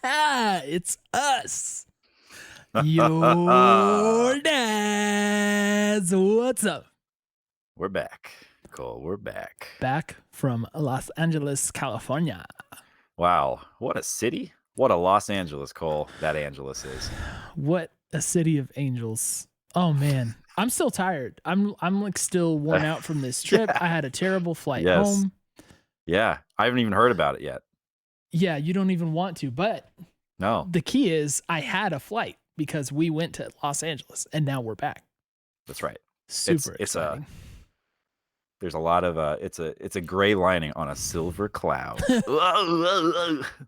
It's us. Your dads. What's up? We're back, Cole. We're back. Back from Los Angeles, California. Wow, what a city! What a Los Angeles, Cole. That Angeles is. What a city of angels. Oh man, I'm still tired. I'm like still worn out from this trip. Yeah. I had a terrible flight Yes. home. Yeah, I haven't even heard about it yet. Yeah, you don't even want to, but No, the key is I had a flight because we went to Los Angeles and now we're back. that's right. Super It's exciting. There's a lot of it's a gray lining on a silver cloud.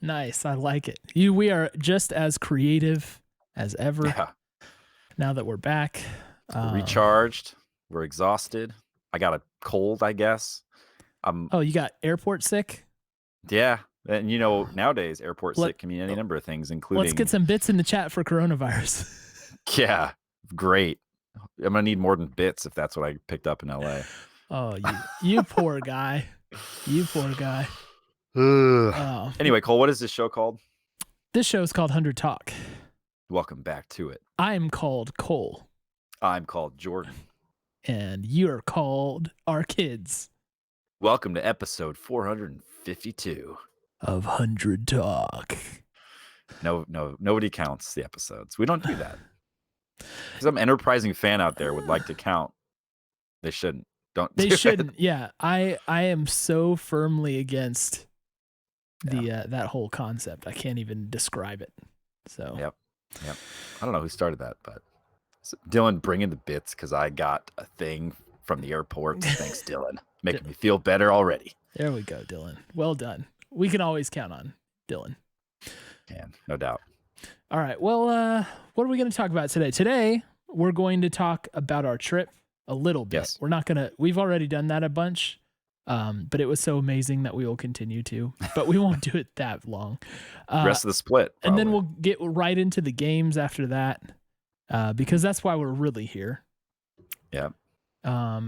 Nice. I like it. We are just as creative as ever Yeah, now that we're back. we're recharged. We're exhausted. I got a cold, I guess. Oh, you got airport sick? Yeah, and you know nowadays airport sick can mean any number of things, including. Let's get some bits in the chat for coronavirus. Yeah, great. I'm gonna need more than bits if that's what I picked up in LA. Oh, you poor guy. You poor guy. Anyway, Cole, what is this show called? This show is called 100 Talk. Welcome back to it. I'm called Cole. I'm called Jordan. And you're called our kids. Welcome to episode 452 of 100 Talk. No, nobody counts the episodes. We don't do that. Some enterprising fan out there would like to count. They shouldn't. They shouldn't. Yeah, I am so firmly against the that whole concept. I can't even describe it. So Yep. I don't know who started that, but Dylan bringing the bits because I got a thing from the airport. Thanks, Dylan. Making me feel better already. There we go, Dylan. Well done. We can always count on Dylan. Can, no doubt. All right. Well, what are we going to talk about today? Today, we're going to talk about our trip a little bit. Yes. We're not going to, we've already done that a bunch, but it was so amazing that we will continue to, but we won't do it that long. Rest of the split. Probably. And then we'll get right into the games after that, because that's why we're really here. Yeah.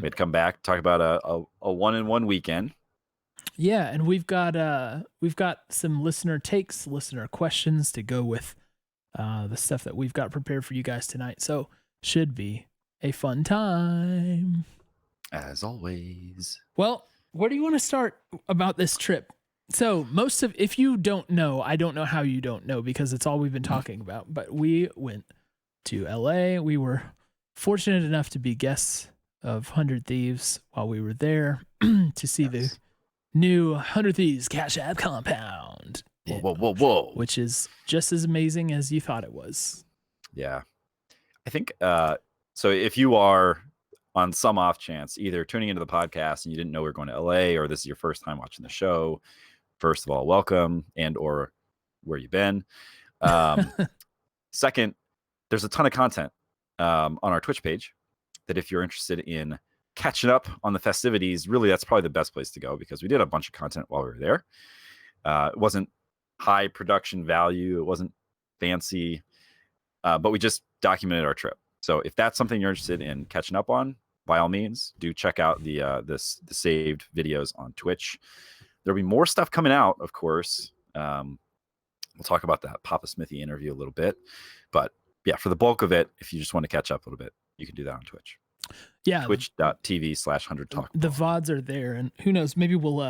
We'd come back, talk about a 1-in-1 weekend. Yeah, and we've got some listener takes, listener questions to go with the stuff that we've got prepared for you guys tonight. So should be a fun time. As always. Well, where do you want to start about this trip? So if you don't know, I don't know how you don't know because it's all we've been talking about, but we went to LA. We were fortunate enough to be guests of 100 Thieves while we were there to see the new 100 Thieves Cash App compound. Whoa. Which is just as amazing as you thought it was. Yeah. I think, so if you are on some off chance, either tuning into the podcast and you didn't know we were going to LA, or this is your first time watching the show, first of all, welcome, and or where you been. Second, there's a ton of content on our Twitch page that if you're interested in catching up on the festivities, really that's probably the best place to go because we did a bunch of content while we were there. It wasn't high production value. It wasn't fancy, but we just documented our trip. So if that's something you're interested in catching up on, by all means, do check out the saved videos on Twitch. There'll be more stuff coming out, of course. We'll talk about that Papa Smithy interview a little bit. But yeah, for the bulk of it, if you just want to catch up a little bit, you can do that on Twitch. Yeah. Twitch.tv/100talk. The VODs are there, and who knows, maybe we'll,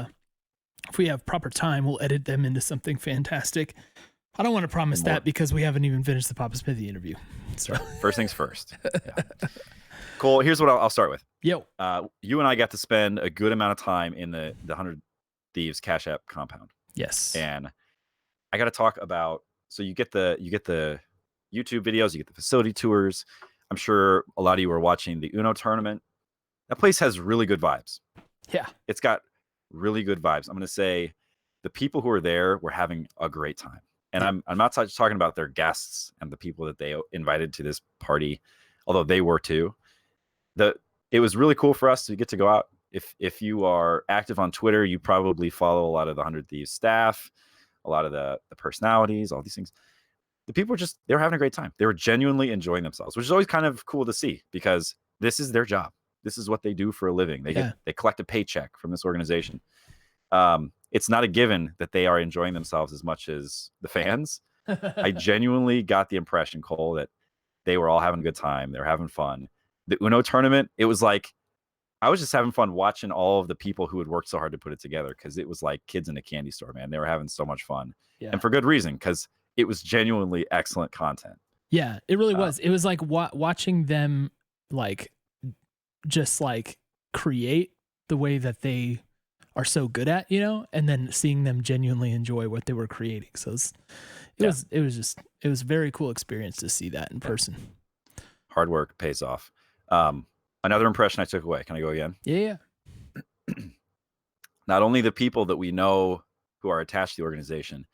if we have proper time, we'll edit them into something fantastic. I don't want to promise that because we haven't even finished the Papa Smithy interview. So first things first. Yeah. Cool. Here's what I'll start with. Yo. You and I got to spend a good amount of time in the 100 Thieves Cash App compound. Yes. And I got to talk about, so you get the YouTube videos, you get the facility tours. I'm sure a lot of you were watching the Uno tournament. That place has really good vibes. Yeah. It's got really good vibes. I'm going to say the people who are there were having a great time. And I'm not just talking about their guests and the people that they invited to this party, although they were too. It was really cool for us to get to go out. If you are active on Twitter, you probably follow a lot of the 100 Thieves staff, a lot of the personalities, all these things. The people they were having a great time. They were genuinely enjoying themselves, which is always kind of cool to see because this is their job. This is what they do for a living. They collect a paycheck from this organization. It's not a given that they are enjoying themselves as much as the fans. I genuinely got the impression, Cole, that they were all having a good time. They were having fun. The Uno tournament, it was like I was just having fun watching all of the people who had worked so hard to put it together, because it was like kids in a candy store, man. They were having so much fun. Yeah. And for good reason, because it was genuinely excellent content. Yeah, it really was. It was like watching them like just like create the way that they are so good at, you know, and then seeing them genuinely enjoy what they were creating. So it was a very cool experience to see that in person. Hard work pays off. Another impression I took away. Can I go again? Yeah. Not only the people that we know who are attached to the organization.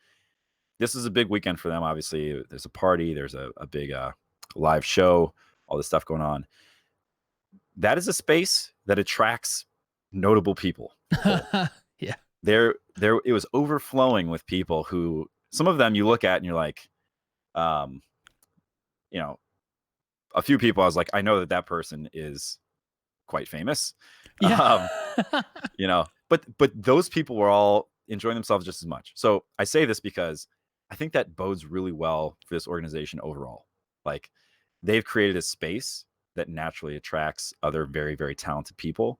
This is a big weekend for them. Obviously, there's a party. There's a big live show. All this stuff going on. That is a space that attracts notable people. Yeah. There. It was overflowing with people who, some of them you look at and you're like, you know, a few people I was like, I know that person is quite famous. Yeah. You know, but those people were all enjoying themselves just as much. So I say this because I think that bodes really well for this organization overall. Like, they've created a space that naturally attracts other very, very talented people.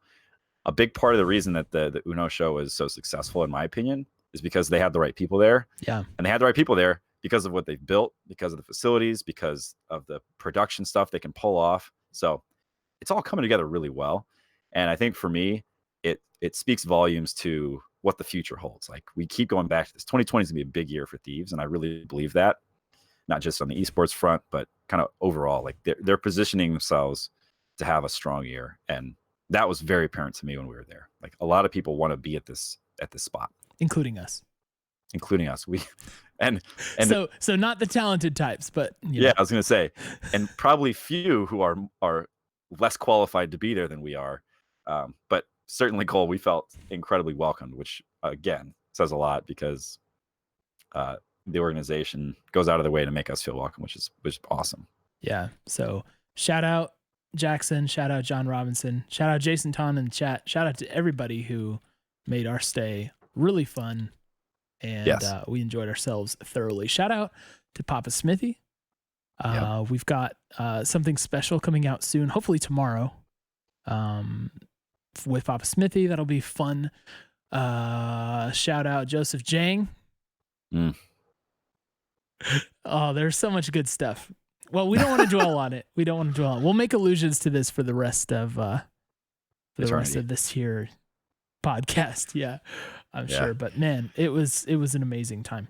A big part of the reason that the Uno show is so successful, in my opinion, is because they had the right people there. Yeah. And they had the right people there because of what they've built, because of the facilities, because of the production stuff they can pull off. So it's all coming together really well. And I think for me, it speaks volumes to what the future holds. Like, we keep going back to this. 2020 is gonna be a big year for Thieves, and I really believe that. Not just on the esports front, but kind of overall. Like, they're positioning themselves to have a strong year, and that was very apparent to me when we were there. Like, a lot of people want to be at this spot, including us. We and so not the talented types, but yeah, I was gonna say, and probably few who are less qualified to be there than we are. But certainly, Cole, we felt incredibly welcomed, which again says a lot, because the organization goes out of their way to make us feel welcome, which is awesome. Yeah. So shout out Jackson, shout out John Robinson, shout out Jason Ton in the chat, shout out to everybody who made our stay really fun, and yes. We enjoyed ourselves thoroughly. Shout out to Papa Smithy. We've got something special coming out soon, hopefully tomorrow, with Papa Smithy. That'll be fun. Shout out Joseph Jang. Oh, there's so much good stuff. Well, we don't want to dwell on it. We'll make allusions to this for the rest of this here podcast. Yeah, I'm sure. But man, it was an amazing time.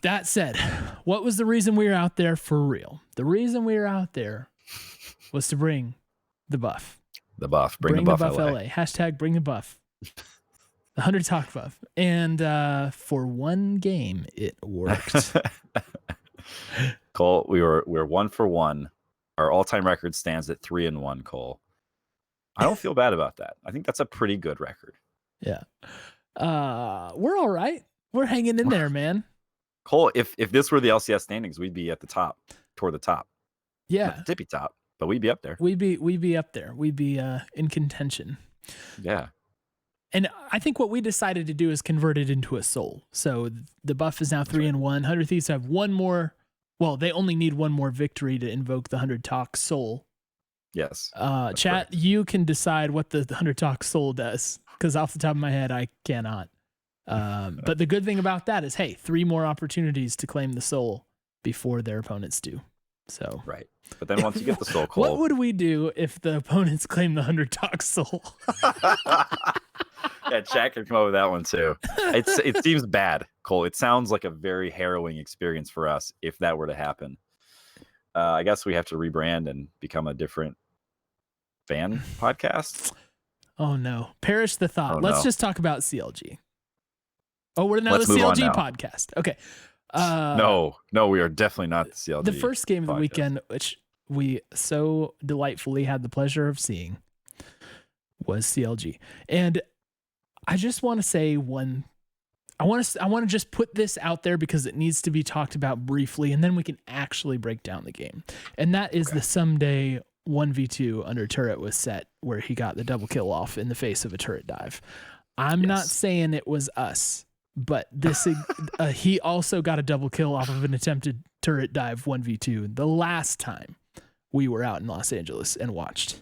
That said, what was the reason we were out there for real? The reason we were out there was to bring the buff. The buff. Bring the buff LA. Hashtag bring the buff. The 100 talk buff. And for one game, it worked. Cole, we're 1 for 1. Our all-time record stands at 3-1, Cole. I don't feel bad about that. I think that's a pretty good record. Yeah. We're all right. We're hanging in there, man. Cole, if this were the LCS standings, we'd be at the top, toward the top. Yeah. Not the tippy top, but we'd be up there. We'd be up there. We'd be in contention. Yeah. And I think what we decided to do is convert it into a soul. So the buff is now 3-1. 100 Thieves have one more. Well, they only need one more victory to invoke the 100 talk soul. Yes. Chat, correct. You can decide what the 100 talk soul does, because off the top of my head, I cannot. But the good thing about that is, hey, 3 more opportunities to claim the soul before their opponents do. So right. But then once you get the soul, Cole, what would we do if the opponents claim the 100 talk soul? Yeah, Jack can come up with that one too. It seems bad, Cole. It sounds like a very harrowing experience for us if that were to happen. I guess we have to rebrand and become a different fan podcast. Oh no, perish the thought. Let's just talk about CLG. Oh, we're now Let's the move CLG on now. podcast. Okay. No, we are definitely not the CLG. The first game of podcast. the weekend, which we so delightfully had the pleasure of seeing, was CLG. And I just want to say I want to just put this out there because it needs to be talked about briefly, and then we can actually break down the game. And that is the Ssumday 1v2 under turret was set, where he got the double kill off in the face of a turret dive. I'm not saying it was us, but this he also got a double kill off of an attempted turret dive 1v2 the last time we were out in Los Angeles and watched.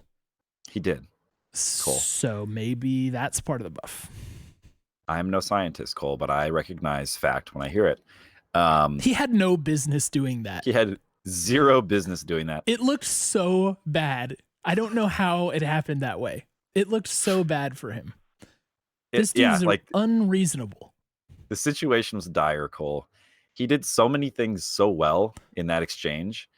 He did. Cool. So maybe that's part of the buff. I'm no scientist, Cole, but I recognize fact when I hear it. He had no business doing that. He had zero business doing that. It looked so bad. I don't know how it happened that way. It looked so bad for him. This dude's unreasonable. The situation was dire, Cole. He did so many things so well in that exchange.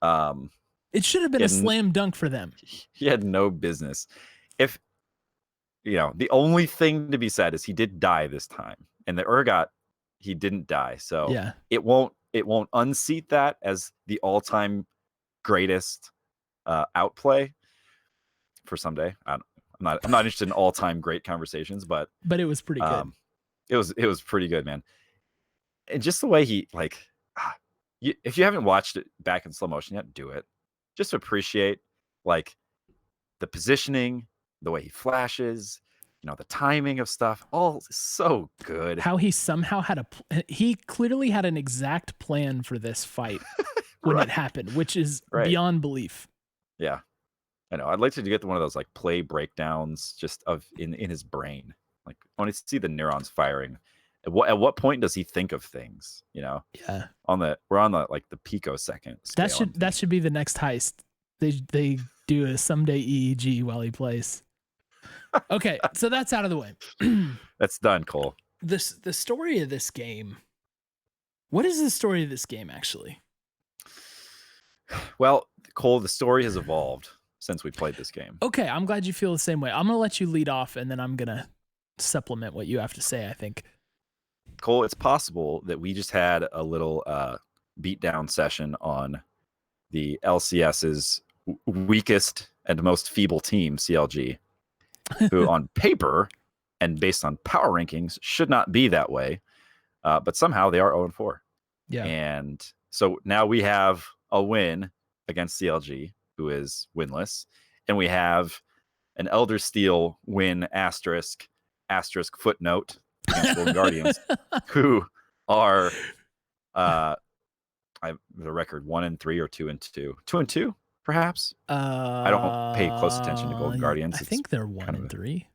It should have been a slam dunk for them. He had no business. If, the only thing to be said is he did die this time. And the Urgot, he didn't die. So yeah. it won't unseat that as the all-time greatest outplay for Ssumday. I'm not interested in all-time great conversations, but it was pretty good. It was pretty good, man. And just the way he if you haven't watched it back in slow motion yet, do it. Just appreciate the positioning, the way he flashes, the timing of stuff. All so good. How he somehow he clearly had an exact plan for this fight when it happened, which is beyond belief. Yeah. I know. I'd like to get one of those play breakdowns just in his brain. I want to see the neurons firing. At what point does he think of things? Yeah. We're on the picosecond scale. That should be the next heist. They do a Ssumday EEG while he plays. Okay, so that's out of the way. That's done, Cole. The story of this game. What is the story of this game actually? Well, Cole, the story has evolved since we played this game. Okay, I'm glad you feel the same way. I'm gonna let you lead off, and then I'm gonna supplement what you have to say. I think, Cole, it's possible that we just had a little beatdown session on the LCS's weakest and most feeble team, CLG, who on paper and based on power rankings should not be that way, but somehow they are 0-4. Yeah, and so now we have a win against CLG, who is winless, and we have an Elder Steel win asterisk footnote against Golden Guardians, who are the record 1-3 or 2-2, 2-2 perhaps. I don't pay close attention to Golden Guardians. I think they're 1-3.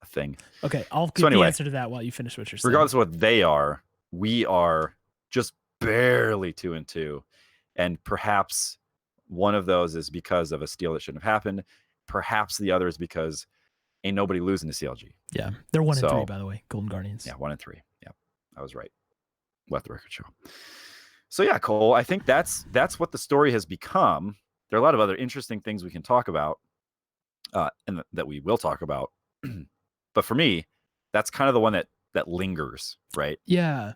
A thing. Okay, I'll get the answer to that while you finish what you're saying. Regardless of what they are, we are just barely 2-2, and perhaps one of those is because of a steal that shouldn't have happened. Perhaps the other is because ain't nobody losing to CLG. Yeah, they're 1-3 by the way. Golden Guardians. Yeah, 1-3. Yeah, I was right. Let the record show. So yeah, Cole, I think that's what the story has become. There are a lot of other interesting things we can talk about, and that we will talk about. But for me, that's kind of the one that lingers, right? Yeah.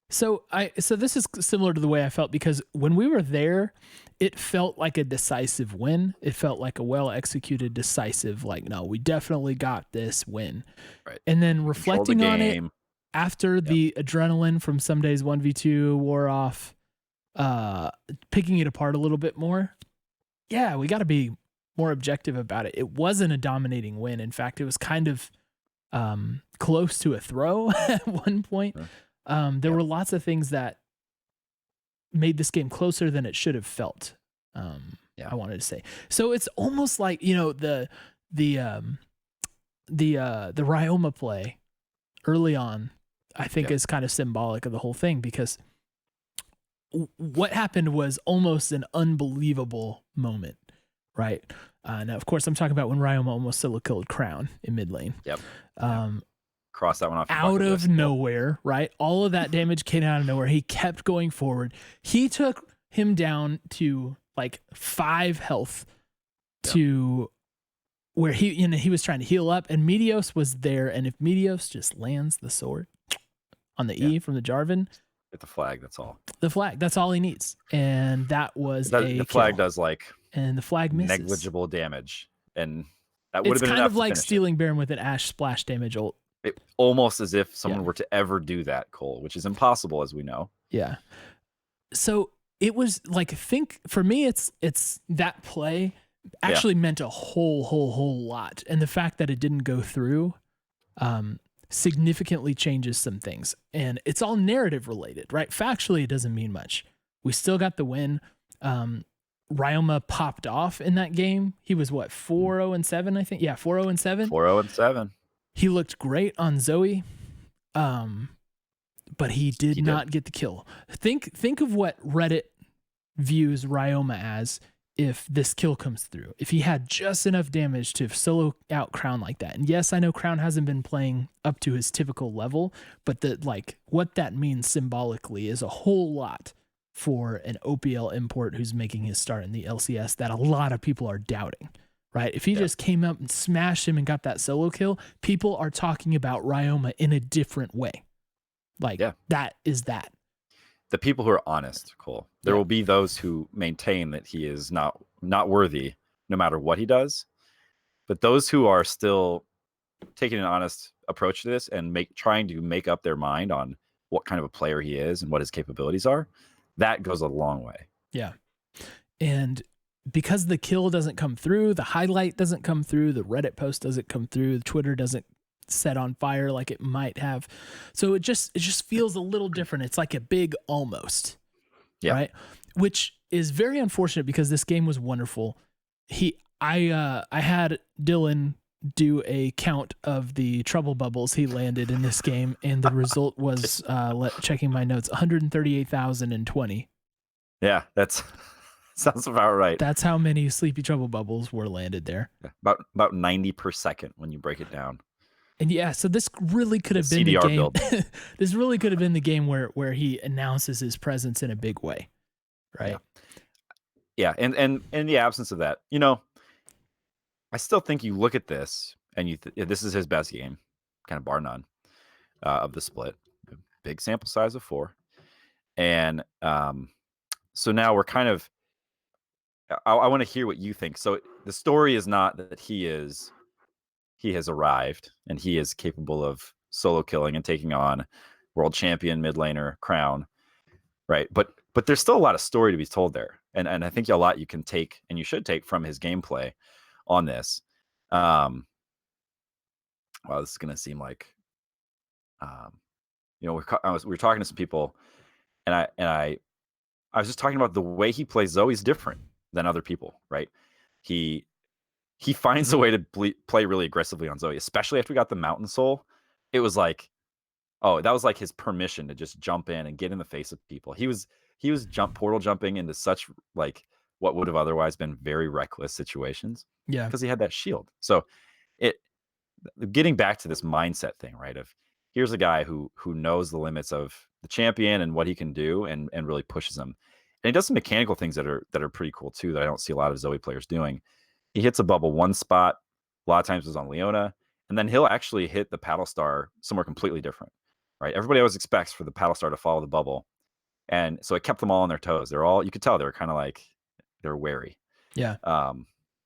So this is similar to the way I felt, because when we were there, it felt like a decisive win. It felt like a well-executed, decisive, no, we definitely got this win. Right. And then reflecting on it after the adrenaline from Ssumday's 1v2 wore off, picking it apart a little bit more. Yeah, we got to be more objective about it. It wasn't a dominating win. In fact, it was kind of close to a throw at one point. Sure. There were lots of things that made this game closer than it should have felt. I wanted to say. So it's almost like, the Ryoma play early on, I think is kind of symbolic of the whole thing, because what happened was almost an unbelievable moment, right? Now, of course, I'm talking about when Ryoma almost solo killed Crown in mid lane. Yep. Cross that one off. Out of nowhere, right? All of that damage came out of nowhere. He kept going forward. He took him down to 5 health to where he was trying to heal up, and Meteos was there. And if Meteos just lands the sword on the E from the Jarvan, get the flag. That's all. The flag. That's all he needs, and that was the flag does and the flag misses. Negligible damage, and that would have been kind enough of like to stealing Baron with an Ash splash damage ult. Almost as if someone were to ever do that, Cole, which is impossible, as we know. Yeah. So it was for me, it's that play actually meant a whole lot, and the fact that it didn't go through, significantly changes some things. And it's all narrative related, right? Factually, it doesn't mean much. We still got the win. Ryoma popped off in that game. He was what, 4-0-7, I think? Yeah, 4-0-7. 4-0-7. He looked great on Zoe. But he did not get the kill. Think of what Reddit views Ryoma as if this kill comes through. If he had just enough damage to solo out Crown like that. And yes, I know Crown hasn't been playing up to his typical level, but what that means symbolically is a whole lot for an OPL import who's making his start in the LCS that a lot of people are doubting. Right? If he just came up and smashed him and got that solo kill, people are talking about Ryoma in a different way. That is that. The people who are honest, Cole. There will be those who maintain that he is not worthy no matter what he does. But those who are still taking an honest approach to this and trying to make up their mind on what kind of a player he is and what his capabilities are, that goes a long way. Yeah. And because the kill doesn't come through, the highlight doesn't come through, the Reddit post doesn't come through, the Twitter doesn't set on fire like it might have. So it just feels a little different. It's like a big almost. Yeah. Right? Which is very unfortunate because this game was wonderful. I had Dylan do a count of the trouble bubbles he landed in this game, and the result was checking my notes, 138,020. Yeah, that's sounds about right. That's how many sleepy trouble bubbles were landed there. Yeah, about 90 per second when you break it down. And yeah, so this really could have been the game. This really could have been the game where he announces his presence in a big way, right? Yeah, and in the absence of that, I still think you look at this and this is his best game, kind of bar none, of the split. Big sample size of 4, and so now we're kind of. I want to hear what you think. So the story is not that he has arrived and he is capable of solo killing and taking on world champion mid laner Crown, right? But there's still a lot of story to be told there, and I think a lot you can take and you should take from his gameplay on this. Wow, this is gonna seem like, we were talking to some people, and I was just talking about the way he plays Zoe's different than other people, right? He finds a way to play really aggressively on Zoe, especially after we got the Mountain Soul. It was like, that was like his permission to just jump in and get in the face of people. He was portal jumping into such like what would have otherwise been very reckless situations. Yeah, because he had that shield. So getting back to this mindset thing, right? Of here's a guy who knows the limits of the champion and what he can do, and really pushes him. And he does some mechanical things that are pretty cool too that I don't see a lot of Zoe players doing. He hits a bubble one spot, a lot of times it was on Leona, and then he'll actually hit the paddle star somewhere completely different, right? Everybody always expects for the paddle star to follow the bubble, and so it kept them all on their toes. You could tell they were kind of like they're wary. Yeah.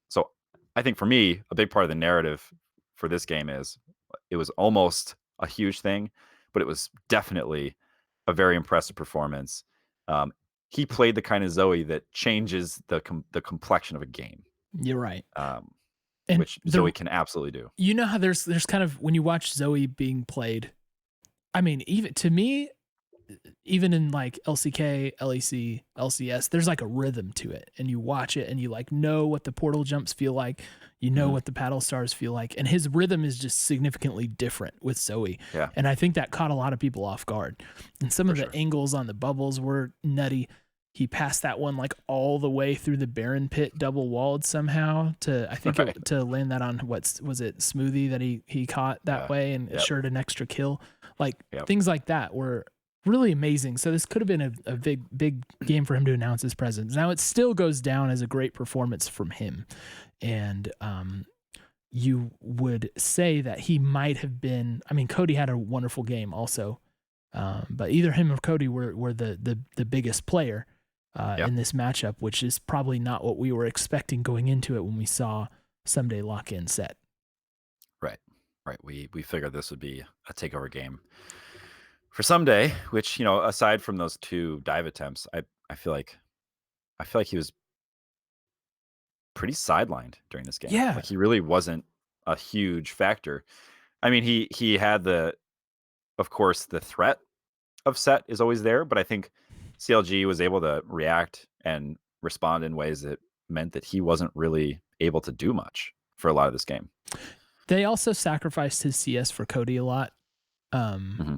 So I think for me, a big part of the narrative for this game is it was almost a huge thing, but it was definitely a very impressive performance. He played the kind of Zoe that changes the complexion of a game. You're right. Which Zoe can absolutely do. You know how there's kind of, when you watch Zoe being played, I mean, even to me, even in like LCK, LEC, LCS, there's like a rhythm to it, and you watch it and you like know what the portal jumps feel like, what the paddle stars feel like, and his rhythm is just significantly different with Zoe. Yeah. And I think that caught a lot of people off guard. And some of the angles on the bubbles were nutty. He passed that one like all the way through the Baron pit, double walled somehow to, I think to land that on was it Smoothie that he caught that way and assured an extra kill. Like things like that were really amazing. So this could have been a big game for him to announce his presence. Now it still goes down as a great performance from him. And you would say that he might have been, I mean, Cody had a wonderful game also. But either him or Cody were the biggest player in this matchup, which is probably not what we were expecting going into it when we saw Ssumday lock in set. Right. We figured this would be a takeover game for Ssumday, which, aside from those 2 dive attempts, I feel like he was pretty sidelined during this game. Yeah. Like he really wasn't a huge factor. I mean, he had the of course, the threat of set is always there, but I think CLG was able to react and respond in ways that meant that he wasn't really able to do much for a lot of this game. They also sacrificed his CS for Cody a lot. Mm-hmm.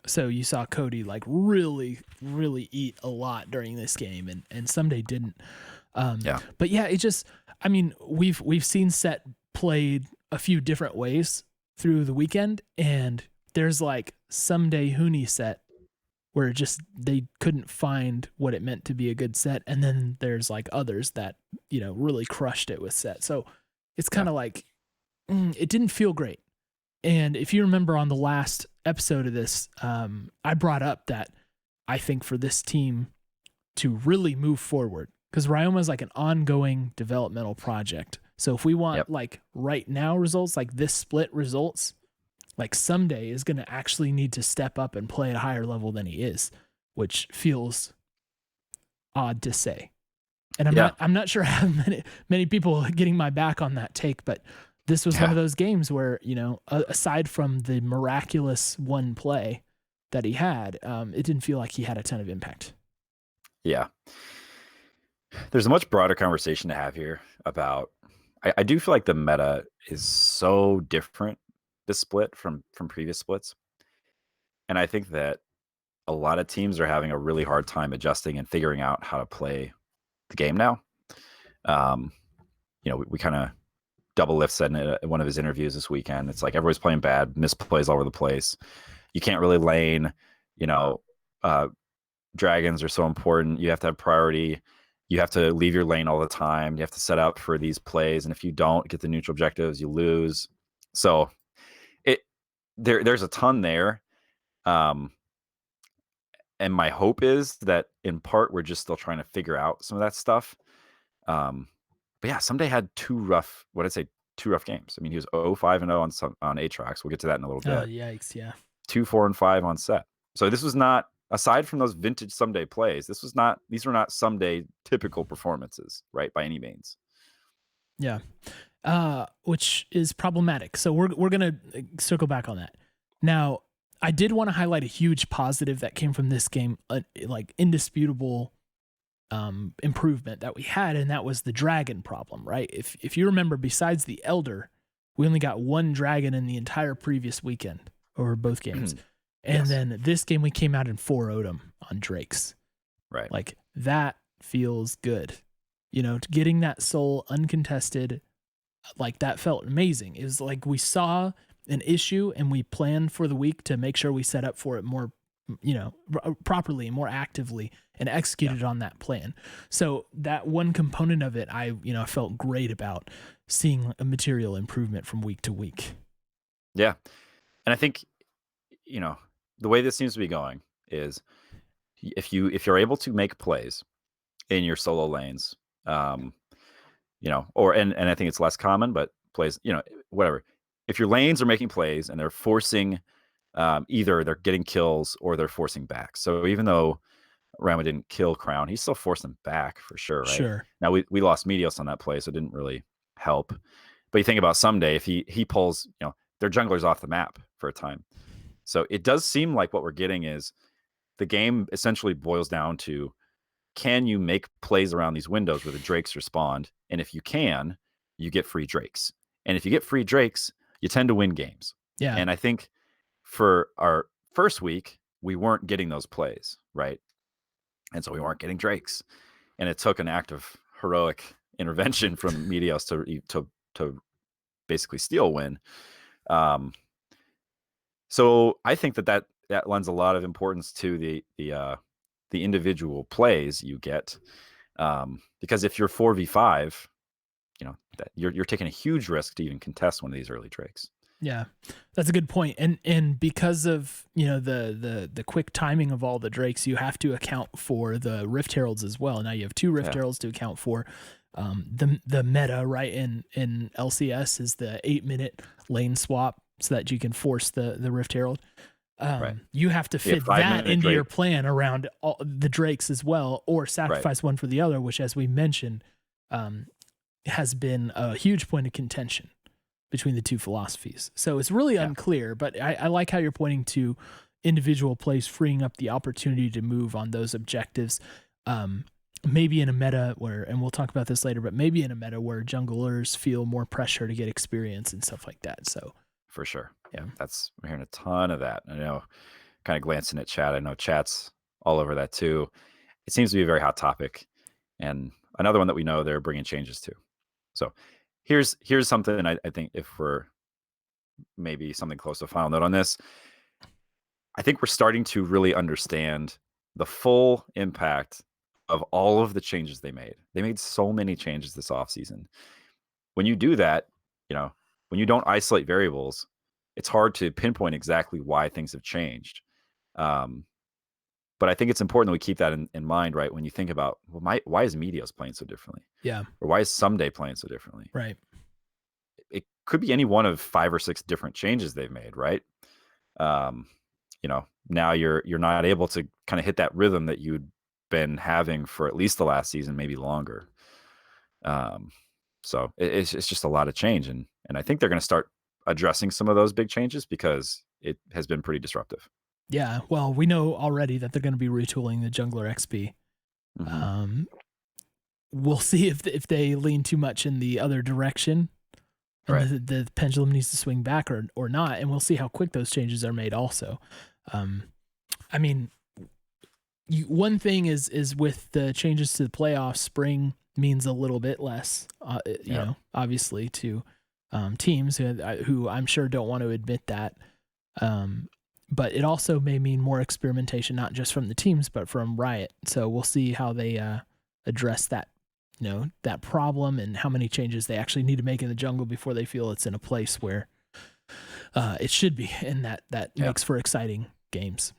So you saw Cody like really, really eat a lot during this game, and Ssumday didn't. But yeah, it just, I mean, we've seen set played a few different ways through the weekend, and there's like Ssumday Huni set where just they couldn't find what it meant to be a good set, and then there's like others that, you know, really crushed it with set. So it's kind of like it didn't feel great. And if you remember on the last episode of this, I brought up that I think for this team to really move forward, because Ryoma is like an ongoing developmental project. So if we want like right now results, like this split results, like Ssumday is going to actually need to step up and play at a higher level than he is, which feels odd to say. And I'm not sure how many people are getting my back on that take, but this was one of those games where, you know, aside from the miraculous one play that he had, it didn't feel like he had a ton of impact. Yeah. There's a much broader conversation to have here about, I do feel like the meta is so different this split from previous splits. And I think that a lot of teams are having a really hard time adjusting and figuring out how to play the game now. You know, we kind of, Double Lift said in one of his interviews this weekend, it's like everybody's playing bad, misplays all over the place. You can't really lane, you know, dragons are so important. You have to have priority. You have to leave your lane all the time. You have to set up for these plays. And if you don't get the neutral objectives, you lose. So there's a ton there. And my hope is that in part, we're just still trying to figure out some of that stuff. But yeah, Ssumday had two rough games. I mean, he was 0-5-0 on Aatrox. We'll get to that in a little bit. Oh, yikes, yeah. 2-4-5 on set. So this was not, aside from those vintage Ssumday plays, these were not Ssumday typical performances, right, by any means. Yeah. Which is problematic. So we're going to circle back on that. Now, I did want to highlight a huge positive that came from this game, like indisputable improvement that we had, and that was the dragon problem, right? If you remember, besides the Elder, we only got one dragon in the entire previous weekend over both games. And then this game we came out and 4-0'd them on Drakes. Right. Like that feels good. You know, getting that soul uncontested, like that felt amazing. It was like we saw an issue and we planned for the week to make sure we set up for it more, you know, properly, more actively, and executed on that plan. So that one component of it, I felt great about seeing a material improvement from week to week. Yeah. And I think, you know, the way this seems to be going is if you're able to make plays in your solo lanes, you know, and I think it's less common, but plays, you know, whatever. If your lanes are making plays and they're forcing, either they're getting kills or they're forcing back. So even though Rama didn't kill Crown, he still forced them back for sure, right? Sure. Now we lost Meteos on that play, so it didn't really help. But you think about Ssumday, if he pulls, you know, their junglers off the map for a time. So it does seem like what we're getting is the game essentially boils down to, can you make plays around these windows where the Drakes respond? And if you can, you get free Drakes. And if you get free Drakes, you tend to win games. Yeah. And I think for our first week, we weren't getting those plays, right? And so we weren't getting Drakes. And it took an act of heroic intervention from Meteos to basically steal a win. So I think that lends a lot of importance to the individual plays you get, because if you're 4v5, you know, that you're taking a huge risk to even contest one of these early Drakes. Yeah, that's a good point. And because of, you know, the quick timing of all the Drakes, you have to account for the Rift Heralds as well. Now you have two Rift Heralds to account for. The meta, right, in LCS is the 8-minute lane swap so that you can force the Rift Herald. Right. You have to fit that into your plan around all the Drakes as well, or sacrifice one for the other, which, as we mentioned, has been a huge point of contention between the two philosophies. So it's really unclear, but I like how you're pointing to individual plays, freeing up the opportunity to move on those objectives. Maybe in a meta where, and we'll talk about this later, but maybe in a meta where junglers feel more pressure to get experience and stuff like that. So for sure. Yeah, we're hearing a ton of that. I know, kind of glancing at chat, I know chat's all over that too. It seems to be a very hot topic, and another one that we know they're bringing changes to. So here's something I think, if we're maybe something close to a final note on this, I think we're starting to really understand the full impact of all of the changes they made. They made so many changes this offseason. When you do that, when you don't isolate variables, it's hard to pinpoint exactly why things have changed. But I think it's important that we keep that in mind, right? When you think about, well, why is Meteos playing so differently? Yeah. Or why is Ssumday playing so differently? Right. It could be any one of 5 or 6 different changes they've made, right? Now you're not able to kind of hit that rhythm that you'd been having for at least the last season, maybe longer. So it's just a lot of change, and I think they're going to start addressing some of those big changes because it has been pretty disruptive. Yeah, well, we know already that they're going to be retooling the jungler XP. We'll see if they lean too much in the other direction, and right. the pendulum needs to swing back or not, and we'll see how quick those changes are made also. I mean, one thing is with the changes to the playoffs, spring means a little bit less, you know, obviously to teams who I'm sure don't want to admit that. But it also may mean more experimentation, not just from the teams, but from Riot. So we'll see how they address that, that problem, and how many changes they actually need to make in the jungle before they feel it's in a place where it should be, and that makes for exciting games.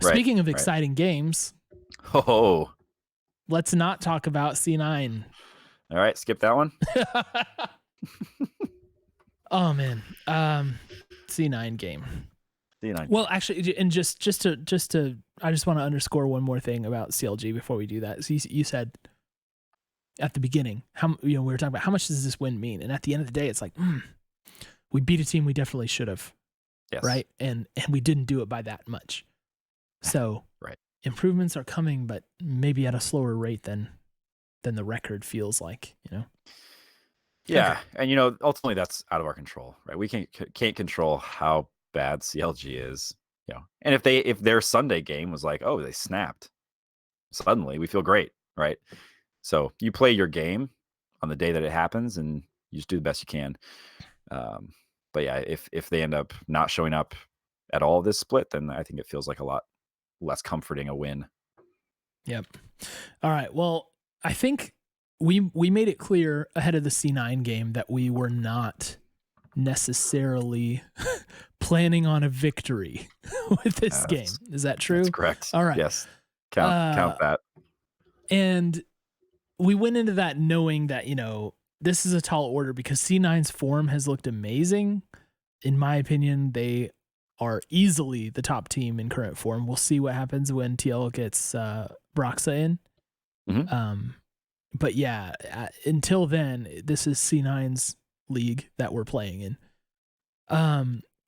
Right. Speaking of exciting games, let's not talk about C9. All right, skip that one. Oh man, C9 game. C9. Well, actually, and just to, I just want to underscore one more thing about CLG before we do that. So you said at the beginning, we were talking about how much does this win mean, and at the end of the day, it's like, we beat a team we definitely should have, right? And we didn't do it by that much. So improvements are coming, but maybe at a slower rate than the record feels like, Yeah, okay. And ultimately that's out of our control, right? We can't control how bad CLG is, And if their Sunday game was like, oh, they snapped, suddenly we feel great, right? So you play your game on the day that it happens, and you just do the best you can. But yeah, if they end up not showing up at all this split, then I think it feels like a lot less comforting a win. Yep. All right. Well, I think we made it clear ahead of the C9 game that we were not necessarily planning on a victory with this game. Is that true? That's correct. All right. Yes. Count that. And we went into that knowing that, this is a tall order because C9's form has looked amazing. In my opinion, they are easily the top team in current form. We'll see what happens when TL gets BroughtTheBuff in. But yeah, until then, this is C9's league that we're playing in.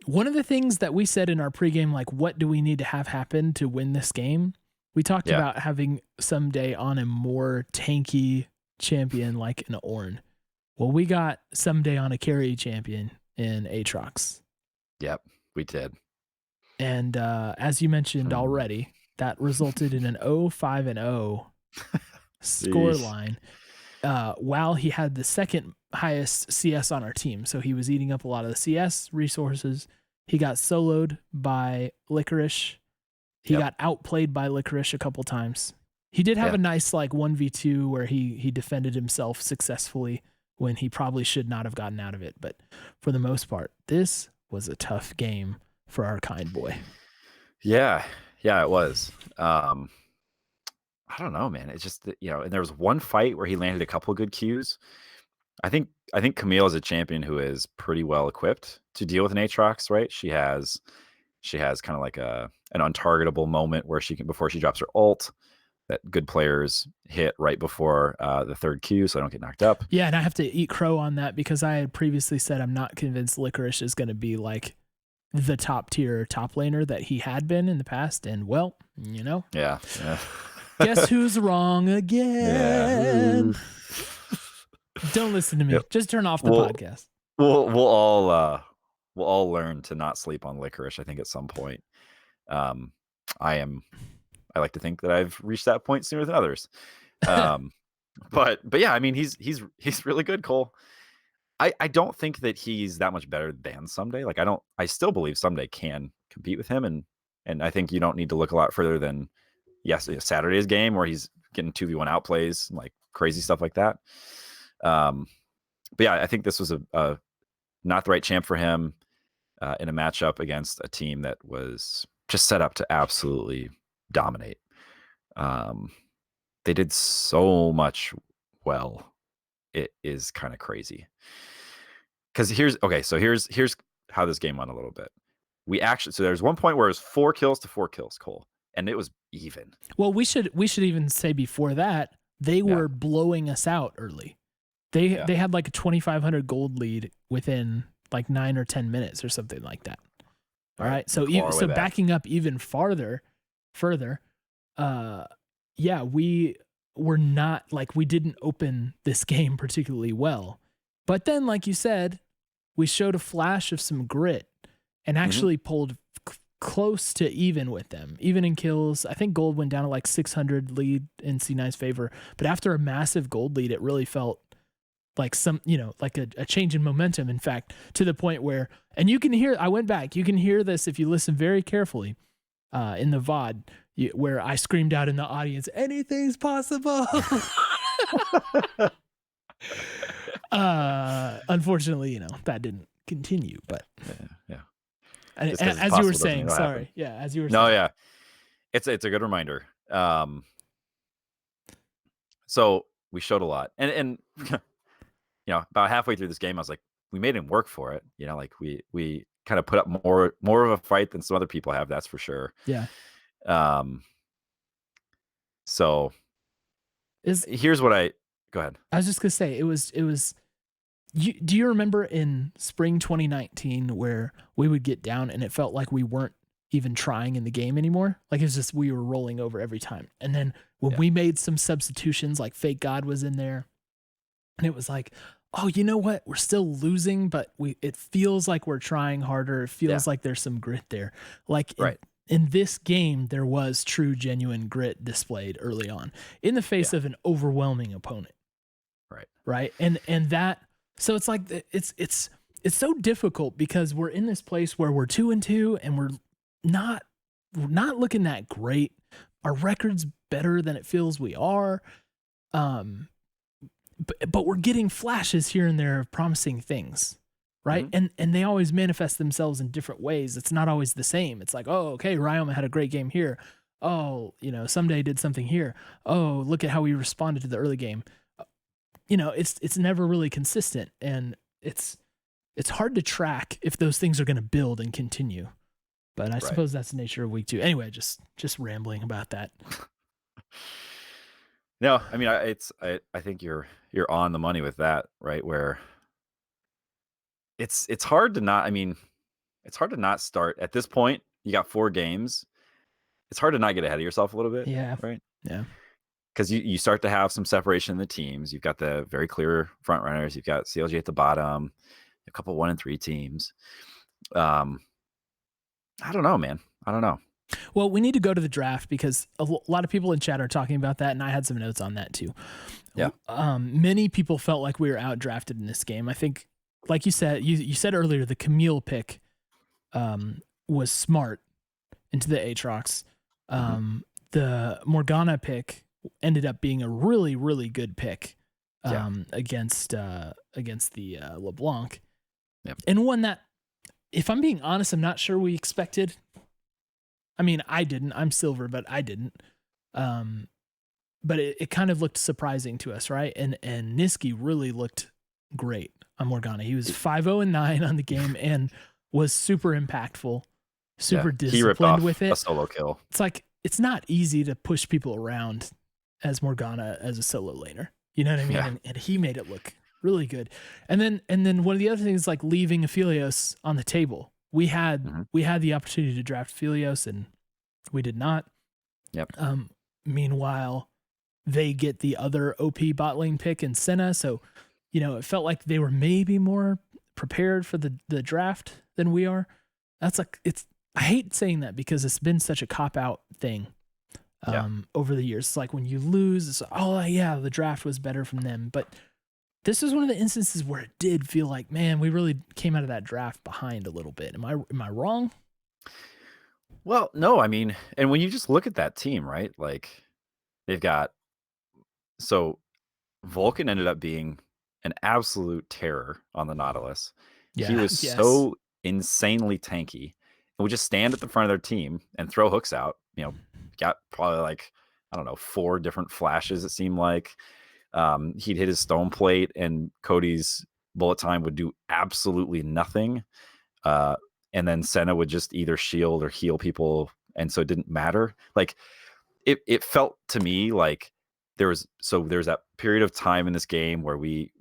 One of the things that we said in our pregame, like, what do we need to have happen to win this game? We talked about having Ssumday on a more tanky champion like an Ornn. Well, we got Ssumday on a carry champion in Aatrox. Yep, we did. And as you mentioned already, that resulted in an 0-5-0 score line. While he had the second highest CS on our team. So he was eating up a lot of the CS resources. He got soloed by Licorice. He got outplayed by Licorice a couple times. He did have a nice 1v2 where he defended himself successfully when he probably should not have gotten out of it. But for the most part, this was a tough game for our kind boy. Yeah, it was. I don't know, man. It's just, and there was one fight where he landed a couple of good Qs. I think Camille is a champion who is pretty well equipped to deal with an Aatrox, right? She has kind of like an untargetable moment where before she drops her ult, that good players hit right before the third Q, so I don't get knocked up. Yeah, and I have to eat crow on that because I had previously said I'm not convinced Licorice is going to be the top tier top laner that he had been in the past. And well, Yeah. guess who's wrong again? Yeah. Don't listen to me. Yep. Just turn off the podcast. We'll all learn to not sleep on licorice, I think, at some point. I like to think that I've reached that point sooner than others. But yeah, I mean, he's really good, Cole. I don't think that he's that much better than Ssumday. Like, I still believe Ssumday can compete with him, and I think you don't need to look a lot further than Saturday's game where he's getting 2v1 outplays and like crazy stuff like that. But yeah, I think this was a not the right champ for him in a matchup against a team that was just set up to absolutely dominate. They did so much well. It is kind of crazy. Because here's how this game went a little bit. So there's one point where it was 4 kills to 4 kills, Cole, and it was even. Well, we should even say before that they were blowing us out early. They had like a 2,500 gold lead within like 9 or 10 minutes or something like that. All right. So backing up even further, we were not like, we didn't open this game particularly well. But then, like you said, we showed a flash of some grit and actually pulled close to even with them, even in kills. I think gold went down to like 600 lead in C9's favor. But after a massive gold lead, it really felt like like a change in momentum. In fact, to the point where, and you can hear, I went back, you can hear this if you listen very carefully in the VOD, where I screamed out in the audience, anything's possible. Unfortunately, that didn't continue, but yeah. As you were saying, sorry. Happen. Yeah. As you were saying. No, yeah. It's a good reminder. So we showed a lot, and about halfway through this game, I was like, we made him work for it. Like we kind of put up more of a fight than some other people have. That's for sure. Yeah. So here's what go ahead. I was just gonna say it was. Do you remember in spring 2019 where we would get down and it felt like we weren't even trying in the game anymore? Like it was just we were rolling over every time. And then when we made some substitutions, like Fake God was in there, and it was like, oh, you know what? We're still losing, but it feels like we're trying harder. It feels like there's some grit there. Like in this game, there was true, genuine grit displayed early on in the face of an overwhelming opponent. Right. And that. So it's like it's so difficult because we're in this place where we're 2-2 and we're not looking that great. Our record's better than it feels we are. But we're getting flashes here and there of promising things, right? And they always manifest themselves in different ways. It's not always the same. It's like, oh, okay, Ryoma had a great game here. Oh, Ssumday did something here. Oh, look at how we responded to the early game. It's never really consistent, and it's hard to track if those things are going to build and continue. But I suppose that's the nature of week 2. Anyway, just rambling about that. No, I mean, I think you're on the money with that, right? Where it's hard to not. I mean, it's hard to not start at this point. You got 4 games. It's hard to not get ahead of yourself a little bit. Yeah. Right. Yeah. Because you start to have some separation in the teams. You've got the very clear front runners. You've got CLG at the bottom, a couple 1 and 3 teams. I don't know, man. I don't know. Well, we need to go to the draft because a lot of people in chat are talking about that, and I had some notes on that too. Yeah. Many people felt like we were outdrafted in this game. I think, like you said, you said earlier, the Camille pick was smart into the Aatrox. The Morgana pick ended up being a really, really good pick against the LeBlanc. Yep. And one that, if I'm being honest, I'm not sure we expected. I mean, I didn't. I'm silver, but I didn't. But it kind of looked surprising to us, right? And Niski really looked great on Morgana. He was 5-0-9 on the game and was super impactful, super disciplined with it. A solo kill. It's like, it's not easy to push people around as Morgana as a solo laner. You know what I mean? Yeah. And he made it look really good. And then one of the other things, like leaving Aphelios on the table, we had the opportunity to draft Philios and we did not. Yep. Meanwhile, they get the other OP bot lane pick in Senna. So, it felt like they were maybe more prepared for the draft than we are. That's I hate saying that because it's been such a cop out thing over the years. It's like when you lose, it's the draft was better from them. But this is one of the instances where it did feel like, man, we really came out of that draft behind a little bit. Am I wrong? Well, no, I mean, and when you just look at that team, right? Like they've got, so Vulcan ended up being an absolute terror on the Nautilus. Yeah, he was so insanely tanky and would just stand at the front of their team and throw hooks out. Got probably like, I don't know, 4 different flashes, it seemed like. He'd hit his stone plate and Cody's bullet time would do absolutely nothing. And then Senna would just either shield or heal people. And so it didn't matter. Like it felt to me like there's that period of time in this game where we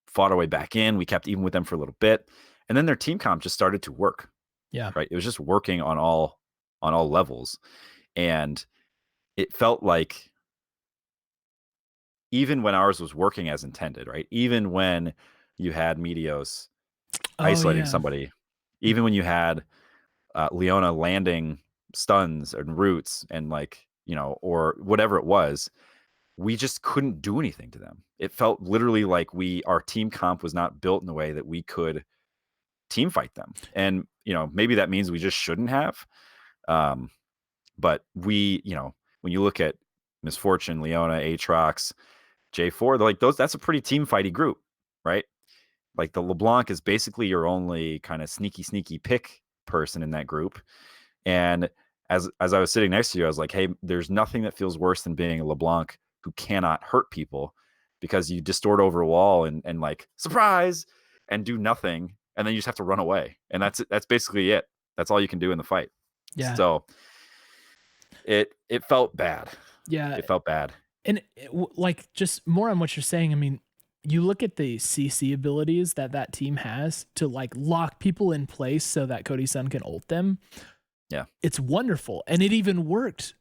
fought our way back in. We kept even with them for a little bit. And then their team comp just started to work. Yeah. Right. It was just working on all levels. And it felt like even when ours was working as intended, right? Even when you had Meteos isolating somebody, even when you had Leona landing stuns and roots and or whatever it was, we just couldn't do anything to them. It felt literally like our team comp was not built in a way that we could team fight them. And, maybe that means we just shouldn't have. But we, when you look at Misfortune, Leona, Aatrox, J4, they're like that's a pretty team fighty group, right? Like the LeBlanc is basically your only kind of sneaky pick person in that group. And as I was sitting next to you, I was like, hey, there's nothing that feels worse than being a LeBlanc who cannot hurt people because you distort over a wall and like surprise and do nothing. And then you just have to run away. And that's basically it. That's all you can do in the fight. Yeah. So it felt bad. Yeah. It felt bad. And like just more on what you're saying. I mean, you look at the CC abilities that team has to like lock people in place so that Cody Sun can ult them. Yeah. It's wonderful. And it even worked,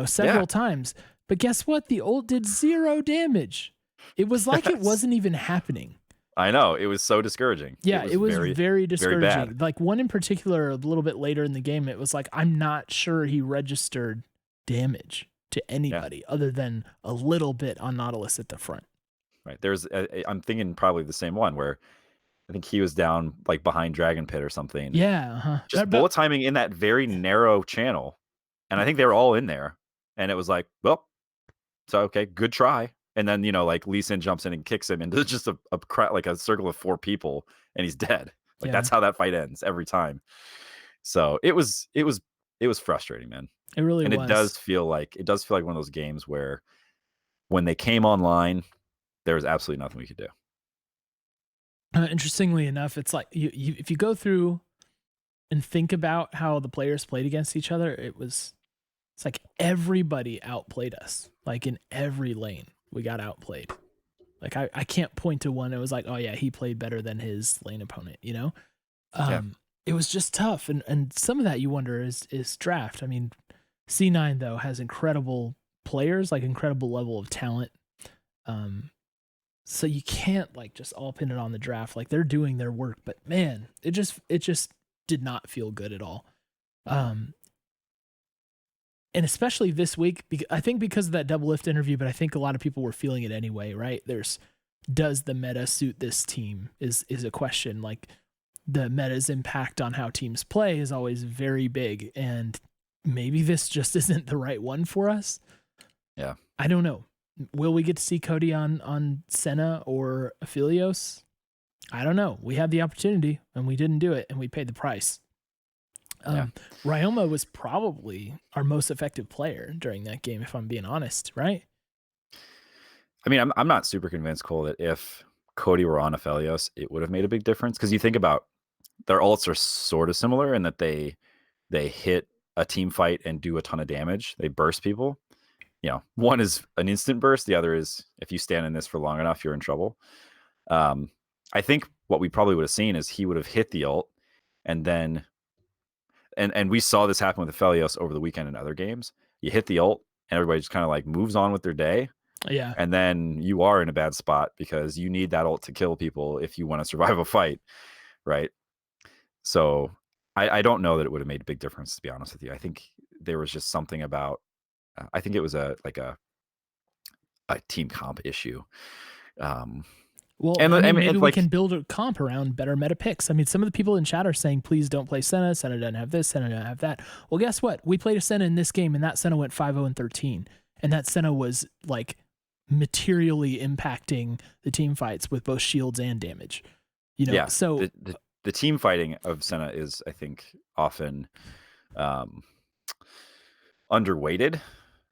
several times. But guess what? The ult did 0 damage. It was like it wasn't even happening. I know. It was so discouraging. Yeah, it was very discouraging. Very bad. Like one in particular, a little bit later in the game, it was like, I'm not sure he registered damage to anybody other than a little bit on Nautilus at the front. Right. I'm thinking probably the same one where I think he was down like behind Dragon Pit or something. Yeah. Just bullet timing in that very narrow channel. And I think they were all in there. And it was like, well, so okay, good try. And then, like Lee Sin jumps in and kicks him into just a circle of 4 people and he's dead. Like that's how that fight ends every time. So it was frustrating, man. It really was. And it does feel like one of those games where when they came online, there was absolutely nothing we could do. Interestingly enough, it's like if you go through and think about how the players played against each other, it's like everybody outplayed us. Like in every lane, we got outplayed. Like I can't point to one. It was like, oh yeah, he played better than his lane opponent. It was just tough, and some of that you wonder is draft. I mean, C9 though has incredible players, like incredible level of talent. So you can't like just all pin it on the draft. Like they're doing their work, but man, it just did not feel good at all. And especially this week, I think because of that double lift interview, but I think a lot of people were feeling it anyway, right? Does the meta suit this team is a question. Like the meta's impact on how teams play is always very big, and maybe this just isn't the right one for us. Yeah. I don't know. Will we get to see Cody on Senna or Aphelios? I don't know. We had the opportunity and we didn't do it, and we paid the price. Ryoma was probably our most effective player during that game, if I'm being honest, right? I mean, I'm not super convinced, Cole, that if Cody were on Aphelios, it would have made a big difference. Because you think about their ults are sort of similar in that they hit a team fight and do a ton of damage. They burst people. One is an instant burst. The other is if you stand in this for long enough, you're in trouble. I think what we probably would have seen is he would have hit the ult and then and we saw this happen with Aphelios over the weekend in other games. You hit the ult, and everybody just kind of like moves on with their day. Yeah. And then you are in a bad spot because you need that ult to kill people if you want to survive a fight, right? So I don't know that it would have made a big difference, to be honest with you. I think there was just something about, I think it was a team comp issue. Well, and I mean, mean, maybe we like, can build a comp around better meta picks. I mean, some of the people in chat are saying, please don't play Senna. Senna doesn't have this. Senna doesn't have that. Well, guess what? We played a Senna in this game, and that Senna went 5-0-13. And that Senna was like materially impacting the team fights with both shields and damage. You know, yeah, so the team fighting of Senna is, I think, often underweighted,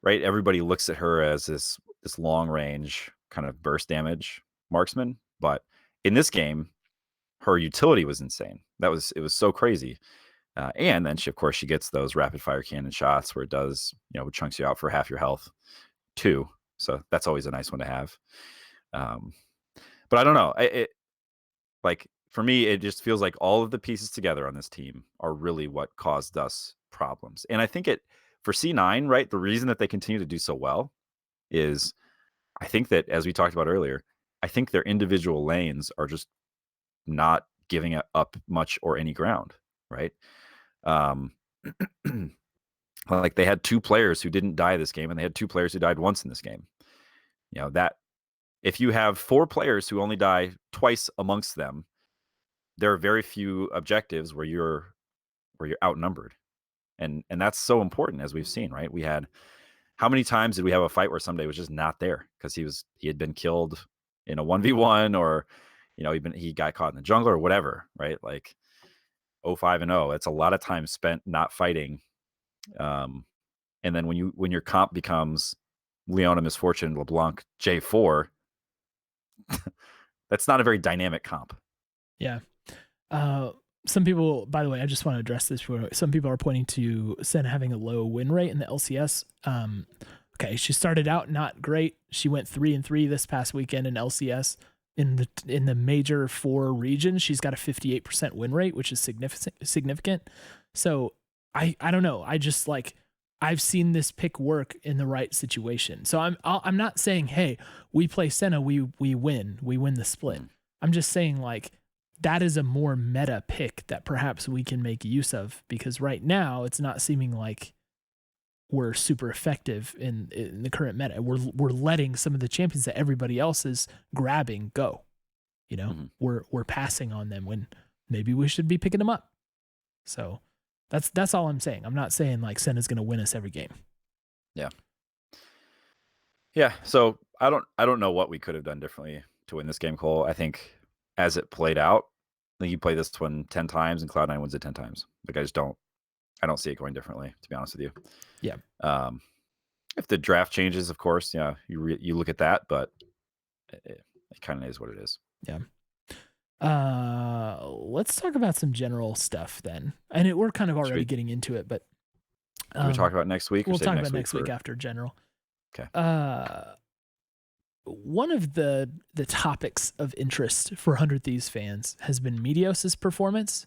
right? Everybody looks at her as this long range kind of burst damage marksman, but in this game, her utility was insane. It was so crazy. And then she gets those rapid fire cannon shots where it does, it chunks you out for half your health too. So that's always a nice one to have. But I don't know. Like, for me, it just feels like all of the pieces together on this team are really what caused us problems. And I think for C9, right, the reason that they continue to do so well is, I think that, as we talked about earlier, I think their individual lanes are just not giving up much or any ground, right? Like, they had 2 players who didn't die this game, and they had 2 players who died once in this game. That if you have 4 players who only die twice amongst them, there are very few objectives where you're outnumbered, and that's so important, as we've seen, right? We had, how many times did we have a fight where Ssumday was just not there because he had been killed in a 1v1, or he got caught in the jungle or whatever, right? Like 0-5-0, it's a lot of time spent not fighting. And then when your comp becomes Leona, Misfortune, LeBlanc, J4, that's not a very dynamic comp. Yeah. Some people, by the way, I just want to address this. Some people are pointing to Senna having a low win rate in the LCS. Okay, she started out not great. She went 3-3 this past weekend in LCS. In the major 4 regions, she's got a 58% win rate, which is significant. So I don't know. I just I've seen this pick work in the right situation. So I'm not saying, hey, we play Senna, we win the split. I'm just saying, that is a more meta pick that perhaps we can make use of, because right now it's not seeming like we're super effective in the current meta. We're letting some of the champions that everybody else is grabbing go. We're passing on them when maybe we should be picking them up. So that's all I'm saying. I'm not saying Senna's going to win us every game. Yeah. Yeah. So I don't know what we could have done differently to win this game, Cole. I think, as it played out, I think you play this one 10 times and Cloud9 wins it 10 times. I don't see it going differently, to be honest with you. Yeah. If the draft changes, of course, you look at that, but it kind of is what it is. Yeah. Let's talk about some general stuff then. And we're kind of already getting into it, but we talk about next week? We'll talk about next week after general. Okay. One of the topics of interest for 100 Thieves fans has been Meteos' performance.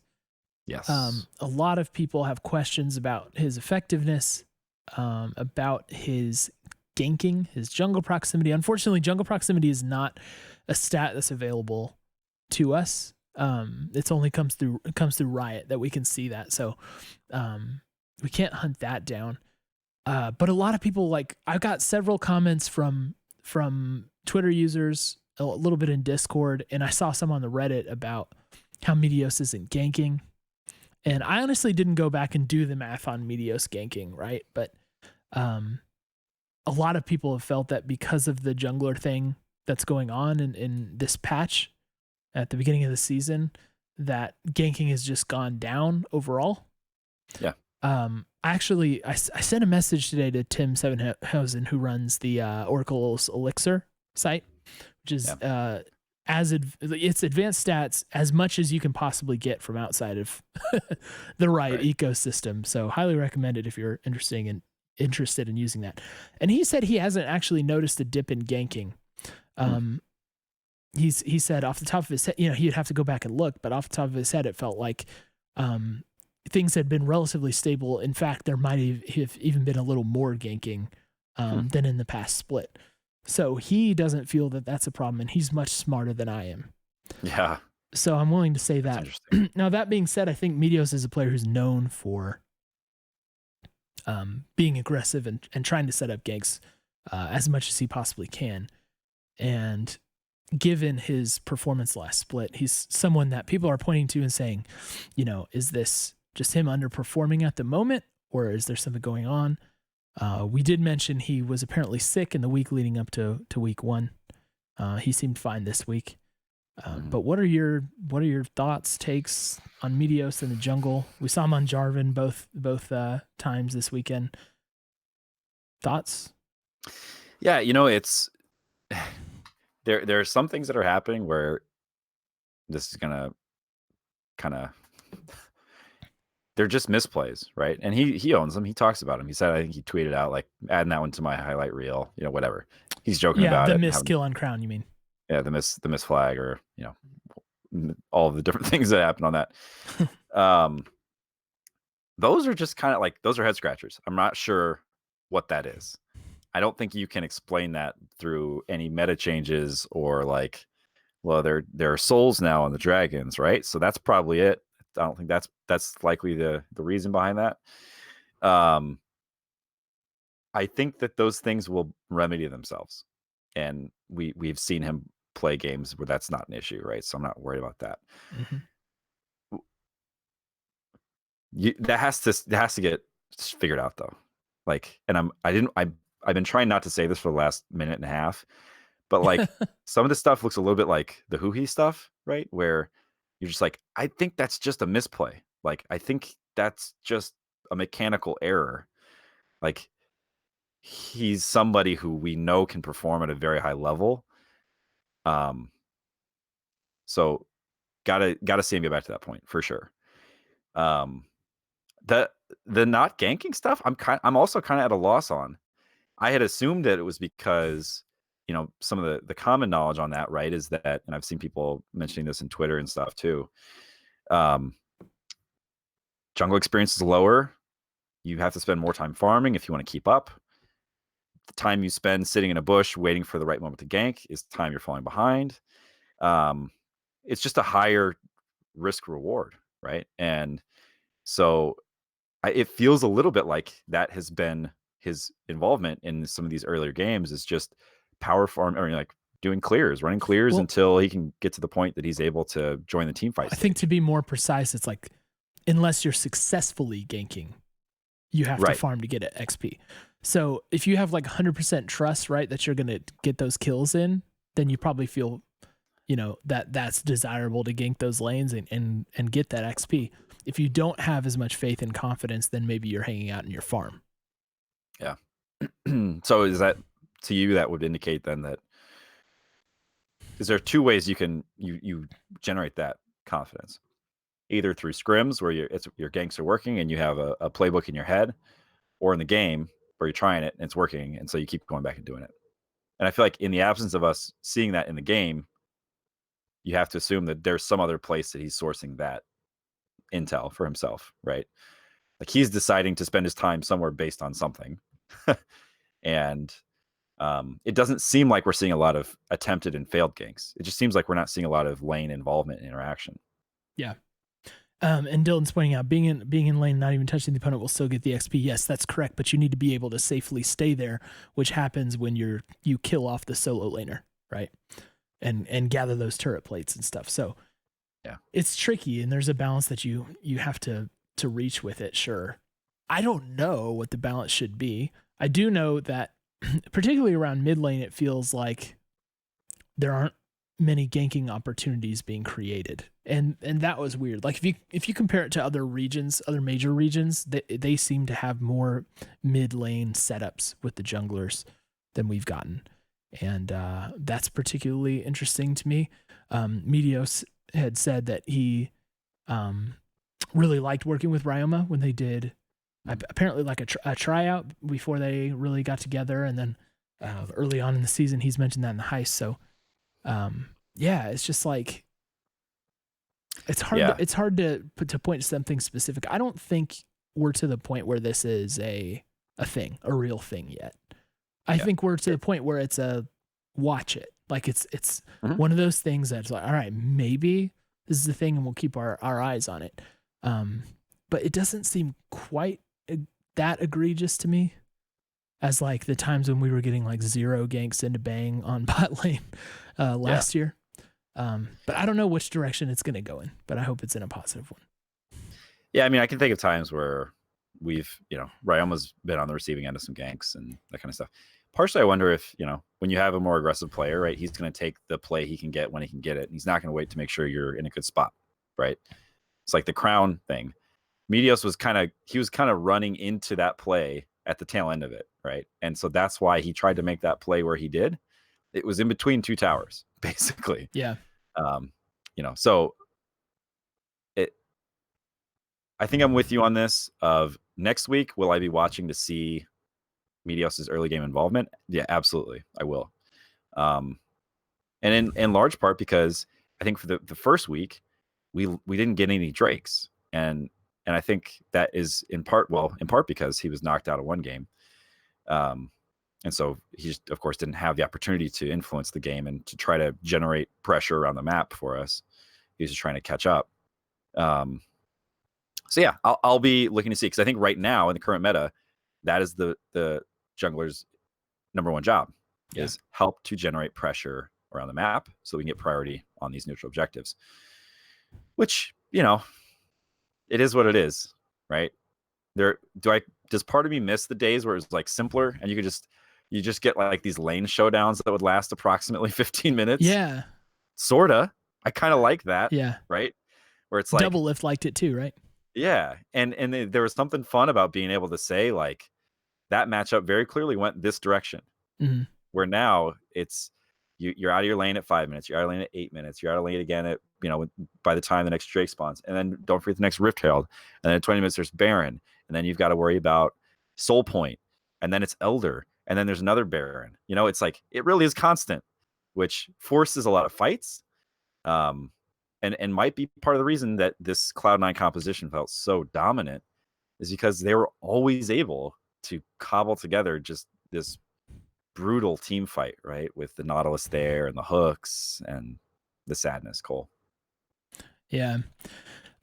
Yes. A lot of people have questions about his effectiveness, about his ganking, his jungle proximity. Unfortunately, jungle proximity is not a stat that's available to us. It's only comes through Riot that we can see that. So we can't hunt that down. But a lot of people, I've got several comments from Twitter users, a little bit in Discord, and I saw some on the Reddit about how Meteos isn't ganking. And I honestly didn't go back and do the math on Meteos ganking, right? But a lot of people have felt that because of the jungler thing that's going on in this patch at the beginning of the season, that ganking has just gone down overall. Yeah. I sent a message today to Tim Sevenhausen, who runs the Oracle's Elixir site, which is it's advanced stats as much as you can possibly get from outside of the Riot ecosystem. So highly recommend it if you're interested in using that. And he said he hasn't actually noticed a dip in ganking. He said off the top of his head, he'd have to go back and look, but off the top of his head, it felt like things had been relatively stable. In fact, there might have even been a little more ganking than in the past split. So he doesn't feel that that's a problem, and he's much smarter than I am. Yeah. So I'm willing to say That's that. interesting. Now, that being said, I think Meteos is a player who's known for being aggressive and trying to set up ganks as much as he possibly can. And given his performance last split, he's someone that people are pointing to and saying, is this just him underperforming at the moment, or is there something going on? We did mention he was apparently sick in the week leading up to week 1. He seemed fine this week. But what are your thoughts, takes on Meteos in the jungle? We saw him on Jarvan both times this weekend. Thoughts? Yeah, it's there are some things that are happening where this is gonna kind of they're just misplays, right? And he owns them. He talks about them. He said, I think he tweeted out like adding that one to my highlight reel, whatever. He's joking about the it. miss kill on Crown, you mean? Yeah, the miss flag, or all of the different things that happen on that. Those are just kind of like, those are head scratchers. I'm not sure what that is. I don't think you can explain that through any meta changes or like, well, there are souls now on the dragons, right? So that's probably it. I don't think that's likely the reason behind that. I think that those things will remedy themselves, and we've seen him play games where that's not an issue, right? So I'm not worried about that. That has to get figured out though. Like, and I've been trying not to say this for the last minute and a half, but like some of the stuff looks a little bit like the Huhi stuff, right? Where you're just like, I think that's just a misplay. Like, I think that's just a mechanical error. Like, he's somebody who we know can perform at a very high level. So gotta see him get back to that point for sure. The not ganking stuff, I'm also kind of at a loss on. I had assumed that it was because, some of the common knowledge on that, right, is that, and I've seen people mentioning this in Twitter and stuff too. Jungle experience is lower. You have to spend more time farming if you want to keep up. The time you spend sitting in a bush waiting for the right moment to gank is time you're falling behind. It's just a higher risk reward, right? And so it feels a little bit like that has been his involvement in some of these earlier games, is just power farm, or like running clears until he can get to the point that he's able to join the team fight stage. I think to be more precise, it's like, unless you're successfully ganking, you have to farm to get an XP. So if you have like 100% trust, right, that you're going to get those kills in, then you probably feel, that's desirable to gank those lanes and get that XP. If you don't have as much faith and confidence, then maybe you're hanging out in your farm. Yeah. So is that, to you, that would indicate then that, is there two ways you can you generate that confidence? Either through scrims where your ganks are working and you have a playbook in your head, or in the game where you're trying it and it's working, and so you keep going back and doing it. And I feel like in the absence of us seeing that in the game, you have to assume that there's some other place that he's sourcing that intel for himself, right? Like, he's deciding to spend his time somewhere based on something. And it doesn't seem like we're seeing a lot of attempted and failed ganks. It just seems like we're not seeing a lot of lane involvement and interaction. Yeah. And Dylan's pointing out, being in lane, not even touching the opponent will still get the XP. Yes, that's correct, but you need to be able to safely stay there, which happens when you kill off the solo laner, right? And gather those turret plates and stuff. So yeah, it's tricky, and there's a balance that you have to reach with it. Sure. I don't know what the balance should be. I do know that particularly around mid lane, it feels like there aren't many ganking opportunities being created. And that was weird. Like, if you compare it to other regions, other major regions, they seem to have more mid lane setups with the junglers than we've gotten. And that's particularly interesting to me. Meteos had said that he really liked working with Ryoma when they did apparently like a tryout before they really got together. And then early on in the season, he's mentioned that in the heist. So yeah, it's just like, It's hard. Yeah. It's hard to point to something specific. I don't think we're to the point where this is a real thing yet. I think we're to the point where it's a watch it. Like it's one of those things that's like, all right, maybe this is the thing, and we'll keep our eyes on it. But it doesn't seem quite that egregious to me as like the times when we were getting like 0 ganks into bang on bot lane last year. But I don't know which direction it's going to go in, but I hope it's in a positive one. Yeah, I mean, I can think of times where we've, Ryoma's been on the receiving end of some ganks and that kind of stuff. Partially, I wonder if, when you have a more aggressive player, right, he's going to take the play he can get when he can get it. And he's not going to wait to make sure you're in a good spot, right? It's like the crown thing. Meteos was kind of running into that play at the tail end of it, right? And so that's why he tried to make that play where he did. It was in between 2 towers, basically. Yeah. So I think I'm with you on this. Of next week, will I be watching to see Meteos' early game involvement? Yeah, absolutely, I will. And in large part because I think for the first week, we didn't get any Drakes, and I think that is in part because he was knocked out of one game, and so he just, of course, didn't have the opportunity to influence the game and to try to generate pressure around the map for us. He was just trying to catch up. So yeah, I'll be looking to see, because I think right now in the current meta, that is the jungler's number one job, is help to generate pressure around the map so we can get priority on these neutral objectives. Which, it is what it is, right? Does part of me miss the days where it was like simpler and you just get like these lane showdowns that would last approximately 15 minutes? Yeah. Sorta. I kind of like that. Yeah. Right? Where it's like Double Lift liked it too, right? Yeah. And there was something fun about being able to say, like, that matchup very clearly went this direction. Mm-hmm. Where now it's you're out of your lane at 5 minutes, you're out of lane at 8 minutes, you're out of lane again at, by the time the next Drake spawns. And then don't forget the next Rift Herald. And then at 20 minutes there's Baron. And then you've got to worry about Soul Point. And then it's Elder. And then there's another Baron. It's like, it really is constant, which forces a lot of fights. And might be part of the reason that this Cloud9 composition felt so dominant, is because they were always able to cobble together just this brutal team fight, right? With the Nautilus there and the hooks and the sadness, Cole. Yeah.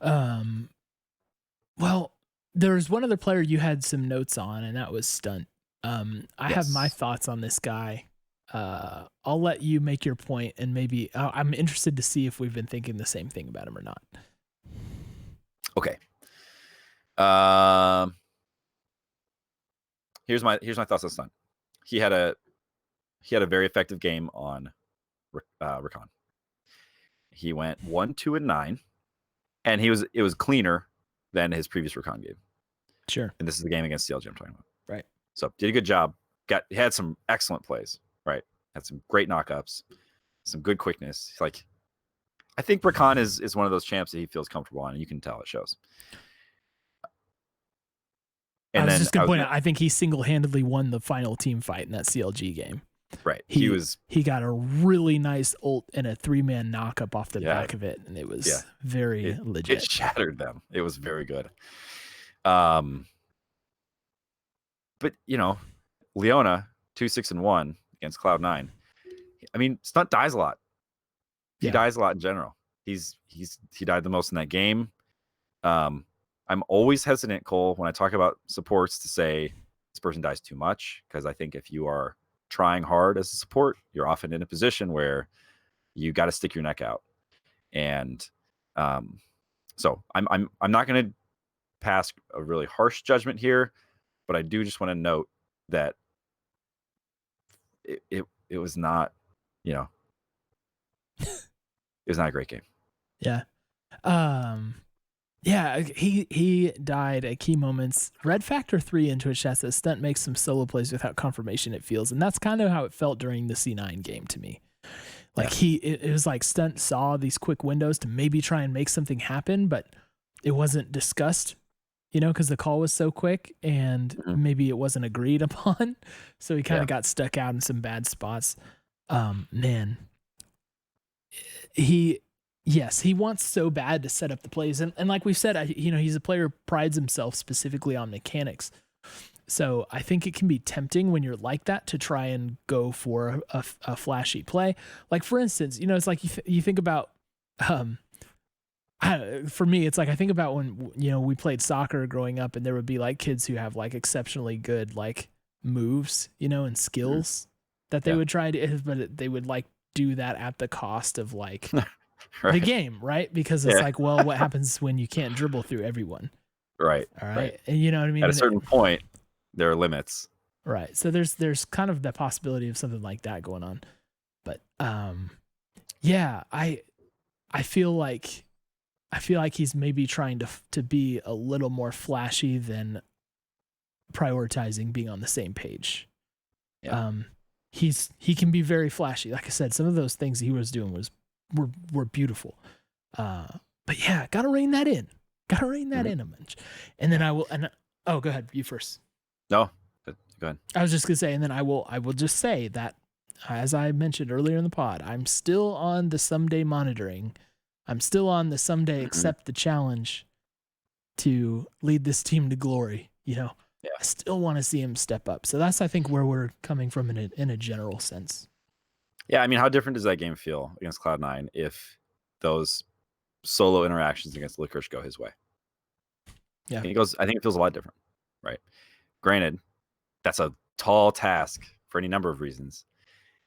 Well, there's one other player you had some notes on, and that was Stunt. I have my thoughts on this guy. I'll let you make your point, and maybe I'm interested to see if we've been thinking the same thing about him or not. Okay. Here's my thoughts on Stunt. He had a very effective game on Recon. He went 1-2-9, and it was cleaner than his previous Recon game. Sure. And this is the game against CLG I'm talking about. Right. So did a good job. Had some excellent plays. Right. Had some great knockups, some good quickness. Like, I think Recon is one of those champs that he feels comfortable on, and you can tell it shows. And I was just going to point out, I think he single-handedly won the final team fight in that CLG game. Right. He got a really nice ult and a 3-man knockup off the back of it, and it was very legit. It shattered them. It was very good. But Leona 2-6-1 against Cloud9. I mean, Stunt dies a lot. He dies a lot in general. He died the most in that game. I'm always hesitant, Cole, when I talk about supports to say this person dies too much, because I think if you are trying hard as a support, you're often in a position where you got to stick your neck out. And so I'm not going to pass a really harsh judgment here, but I do just want to note that it was not, it was not a great game. Yeah. Yeah, he died at key moments. Red Factor 3 into Twitch chat says Stunt makes some solo plays without confirmation, it feels. And that's kind of how it felt during the C9 game to me. Like it was like Stunt saw these quick windows to maybe try and make something happen, but it wasn't discussed, because the call was so quick and maybe it wasn't agreed upon. So he kind of got stuck out in some bad spots. Man, he Yes, he wants so bad to set up the plays, and like we've said, he's a player who prides himself specifically on mechanics. So I think it can be tempting when you're like that to try and go for a flashy play. Like for instance, it's like you think about, for me, it's like I think about when we played soccer growing up, and there would be like kids who have like exceptionally good like moves, and skills that they would try to, but they would like do that at the cost of like the game, right? Because it's like, well, what happens when you can't dribble through everyone? Right. All right. And you know what I mean? At a certain point, there are limits. Right. So there's kind of the possibility of something like that going on. But yeah, I feel like he's maybe trying to be a little more flashy than prioritizing being on the same page. Yeah. He can be very flashy. Like I said, some of those things he was doing were beautiful. But yeah, gotta rein that in. Gotta rein that in a bunch. And then go ahead, you first. No, go ahead. I was just gonna say, and then I will just say that, as I mentioned earlier in the pod, I'm still on the Ssumday monitoring. I'm still on the Ssumday accept the challenge to lead this team to glory. I still want to see him step up. So that's, I think, where we're coming from in a general sense. Yeah, I mean, how different does that game feel against Cloud9 if those solo interactions against Licorice go his way? Yeah, I think it feels a lot different, right? Granted, that's a tall task for any number of reasons,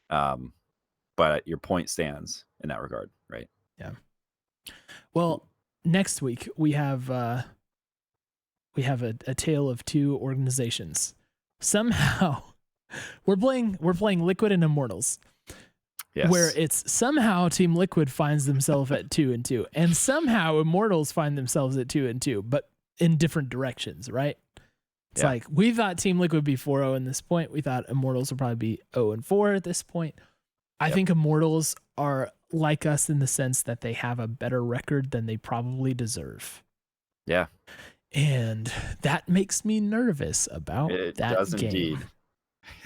but your point stands in that regard, right? Yeah. Well, next week we have a tale of two organizations. Somehow, we're playing Liquid and Immortals. Yes. Where it's somehow Team Liquid finds themselves at 2-2, and somehow Immortals find themselves at 2-2, but in different directions, right? It's like we thought Team Liquid would be 4-0 at this point. We thought Immortals would probably be 0-4 at this point. I think Immortals are like us in the sense that they have a better record than they probably deserve. Yeah. And that makes me nervous about it that does game. Indeed.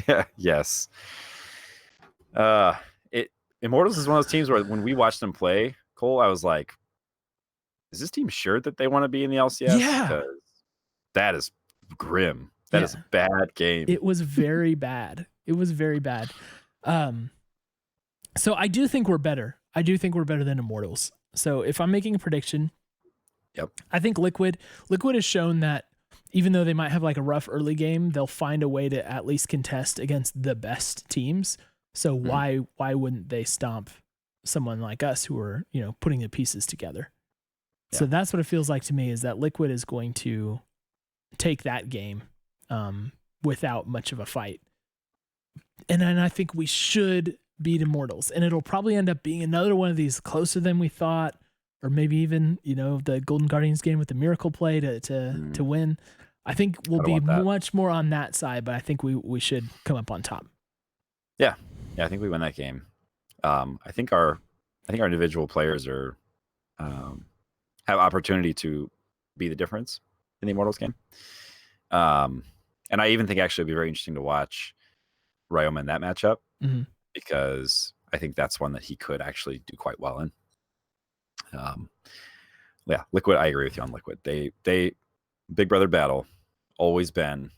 Yeah. Yes. Immortals is one of those teams where when we watched them play, Cole, I was like, is this team sure that they want to be in the LCS? Yeah. Because that is grim. That is a bad game. It was very bad. It was very bad. So I do think we're better. I do think we're better than Immortals. So if I'm making a prediction, I think Liquid has shown that even though they might have like a rough early game, they'll find a way to at least contest against the best teams. So why wouldn't they stomp someone like us who are, putting the pieces together? Yeah. So that's what it feels like to me, is that Liquid is going to take that game without much of a fight. And then I think we should beat Immortals, and it'll probably end up being another one of these closer than we thought, or maybe even, the Golden Guardians game with the miracle play to win. I think we'll be much more on that side, but I think we should come up on top. Yeah. Yeah, I think we win that game. I think our individual players are have opportunity to be the difference in the Immortals game. And I even think actually it'd be very interesting to watch Ryoma in that matchup, because I think that's one that he could actually do quite well in. Liquid, I agree with you on Liquid. They Big Brother battle, always been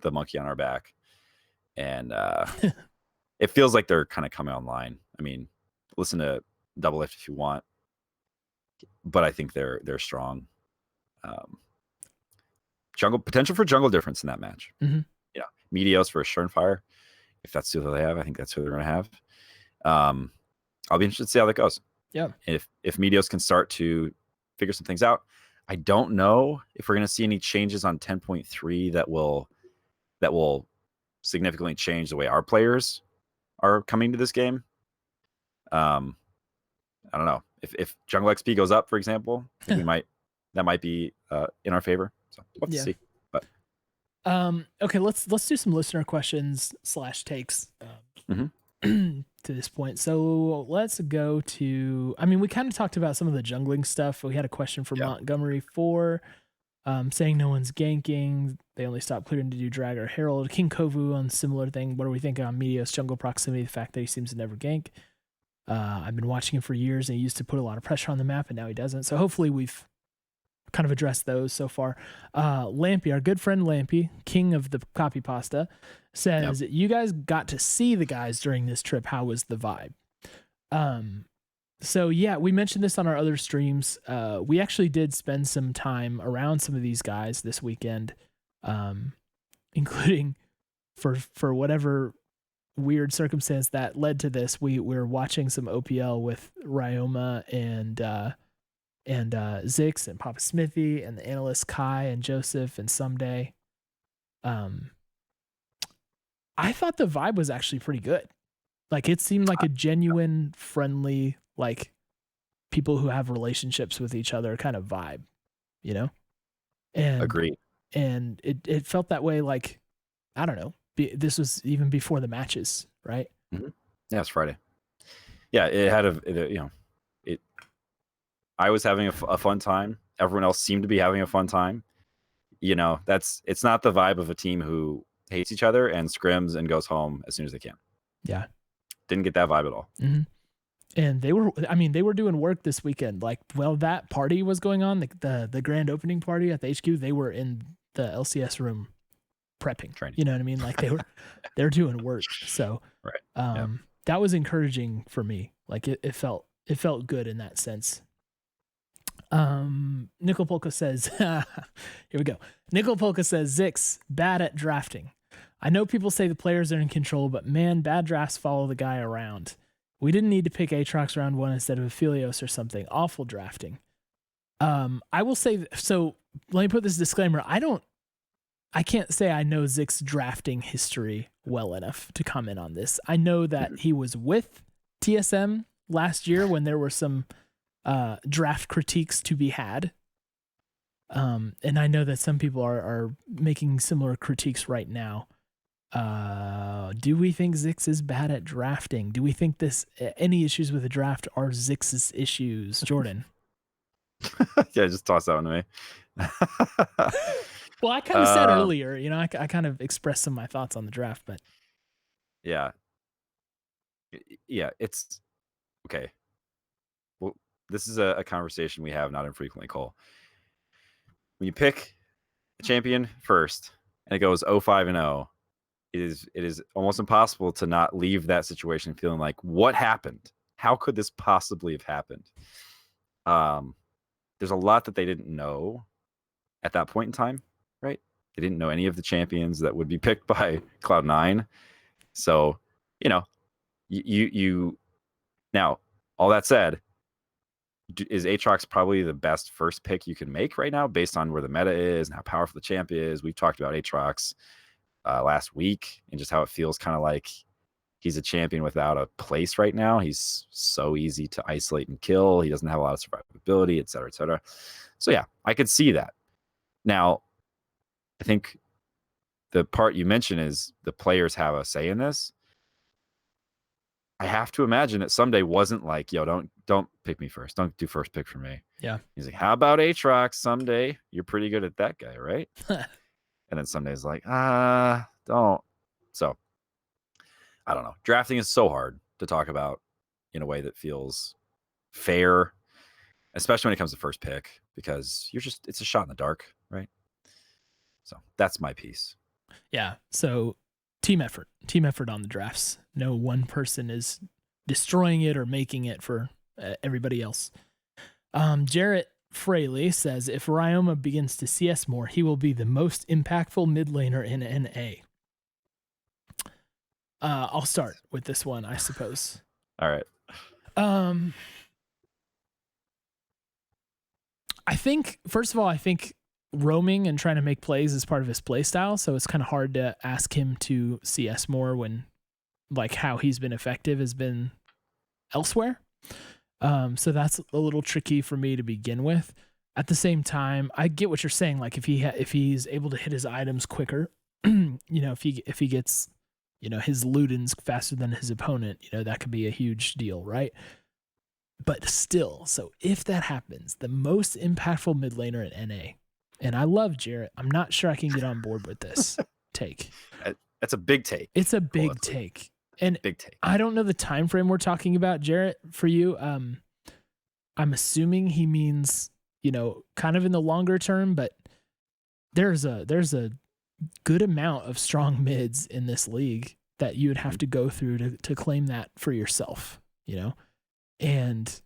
the monkey on our back. And it feels like they're kind of coming online. I mean, listen to Double Lift if you want, but I think they're strong. Jungle potential for jungle difference in that match. Yeah, Meteos for Fire. If that's who they have, I think that's who they're going to have. I'll be interested to see how that goes. Yeah. If Meteos can start to figure some things out, I don't know if we're going to see any changes on 10.3 that will significantly change the way our players are coming to this game. I don't know if jungle XP goes up, for example, I think that might be in our favor. So we'll have to see. But okay, let's do some listener questions / takes to this point. So let's go to. I mean, we kind of talked about some of the jungling stuff. We had a question from Montgomery 4. Saying no one's ganking. They only stopped clearing to do drag or herald. King Kovu on similar thing. What are we thinking on Meteos jungle proximity? The fact that he seems to never gank. I've been watching him for years, and he used to put a lot of pressure on the map, and now he doesn't. So hopefully we've kind of addressed those so far. Lampy, our good friend Lampy, king of the copy pasta, says, you guys got to see the guys during this trip. How was the vibe? So yeah, we mentioned this on our other streams. We actually did spend some time around some of these guys this weekend, including for whatever weird circumstance that led to this. We were watching some OPL with Ryoma and Zix and Papa Smithy and the analysts Kai and Joseph and Ssumday. I thought the vibe was actually pretty good. Like, it seemed like a genuine, friendly, like, people who have relationships with each other kind of vibe, you know? And Agreed. And it felt that way, like, I don't know. This was even before the matches, right? Mm-hmm. Yeah, it's Friday. Yeah, it had I was having a fun time. Everyone else seemed to be having a fun time. You know, it's not the vibe of a team who hates each other and scrims and goes home as soon as they can. Yeah. Didn't get that vibe at all. Mm-hmm. And they were doing work this weekend. Like, while that party was going on, the grand opening party at the HQ, they were in the LCS room prepping. Training. You know what I mean? Like, they're doing work. So right. That was encouraging for me. Like, it felt good in that sense. Nickel Polka says, here we go. Nickel Polka says, Zix, bad at drafting. I know people say the players are in control, but man, bad drafts follow the guy around. We didn't need to pick Aatrox round 1 instead of Aphelios or something. Awful drafting. I will say, so let me put this disclaimer. I can't say I know Zix's drafting history well enough to comment on this. I know that he was with TSM last year when there were some draft critiques to be had. And I know that some people are making similar critiques right now. Do we think Zix is bad at drafting? Do we think any issues with the draft are Zix's issues? Jordan? Yeah, just toss that one to me. Well, I kind of said earlier, you know, I kind of expressed some of my thoughts on the draft, but yeah, it's okay. Well, this is a conversation we have not infrequently, Cole. When you pick a champion first and it goes 0-5-0, it is almost impossible to not leave that situation feeling like, what happened? How could this possibly have happened? There's a lot that they didn't know at that point in time, right? They didn't know any of the champions that would be picked by Cloud9. So, you know, you now, all that said, is Aatrox probably the best first pick you can make right now based on where the meta is and how powerful the champ is? We've talked about Aatrox last week and just how it feels kind of like he's a champion without a place right now. He's so easy to isolate and kill. He doesn't have a lot of survivability, et cetera, et cetera. So yeah, I could see that. Now, I think the part you mentioned is the players have a say in this. I have to imagine that Ssumday wasn't like, yo, don't pick me first. Don't do first pick for me. Yeah. He's like, how about Aatrox? Ssumday, you're pretty good at that guy, right? And then Ssumday's like, don't. So I don't know. Drafting is so hard to talk about in a way that feels fair, especially when it comes to first pick, because it's a shot in the dark, right? So that's my piece. Yeah. So team effort on the drafts. No one person is destroying it or making it for everybody else. Jarrett Fraley says, if Ryoma begins to CS more, he will be the most impactful mid laner in NA. I'll start with this one, I suppose. All right. I think, first of all, roaming and trying to make plays is part of his play style, so it's kind of hard to ask him to CS more when, like, how he's been effective has been elsewhere. So that's a little tricky for me to begin with. At the same time, I get what you're saying. Like, if he's able to hit his items quicker, you know, if he gets, you know, his Ludens faster than his opponent, you know, that could be a huge deal, right? But still, so if that happens, the most impactful mid laner in NA, and I love Jarrett, I'm not sure I can get on board with this take. That's a big take. It's a big take. And Big take. I don't know the time frame we're talking about, Jarrett, for you. I'm assuming he means, kind of in the longer term, but there's a good amount of strong mids in this league that you would have to go through to claim that for yourself, and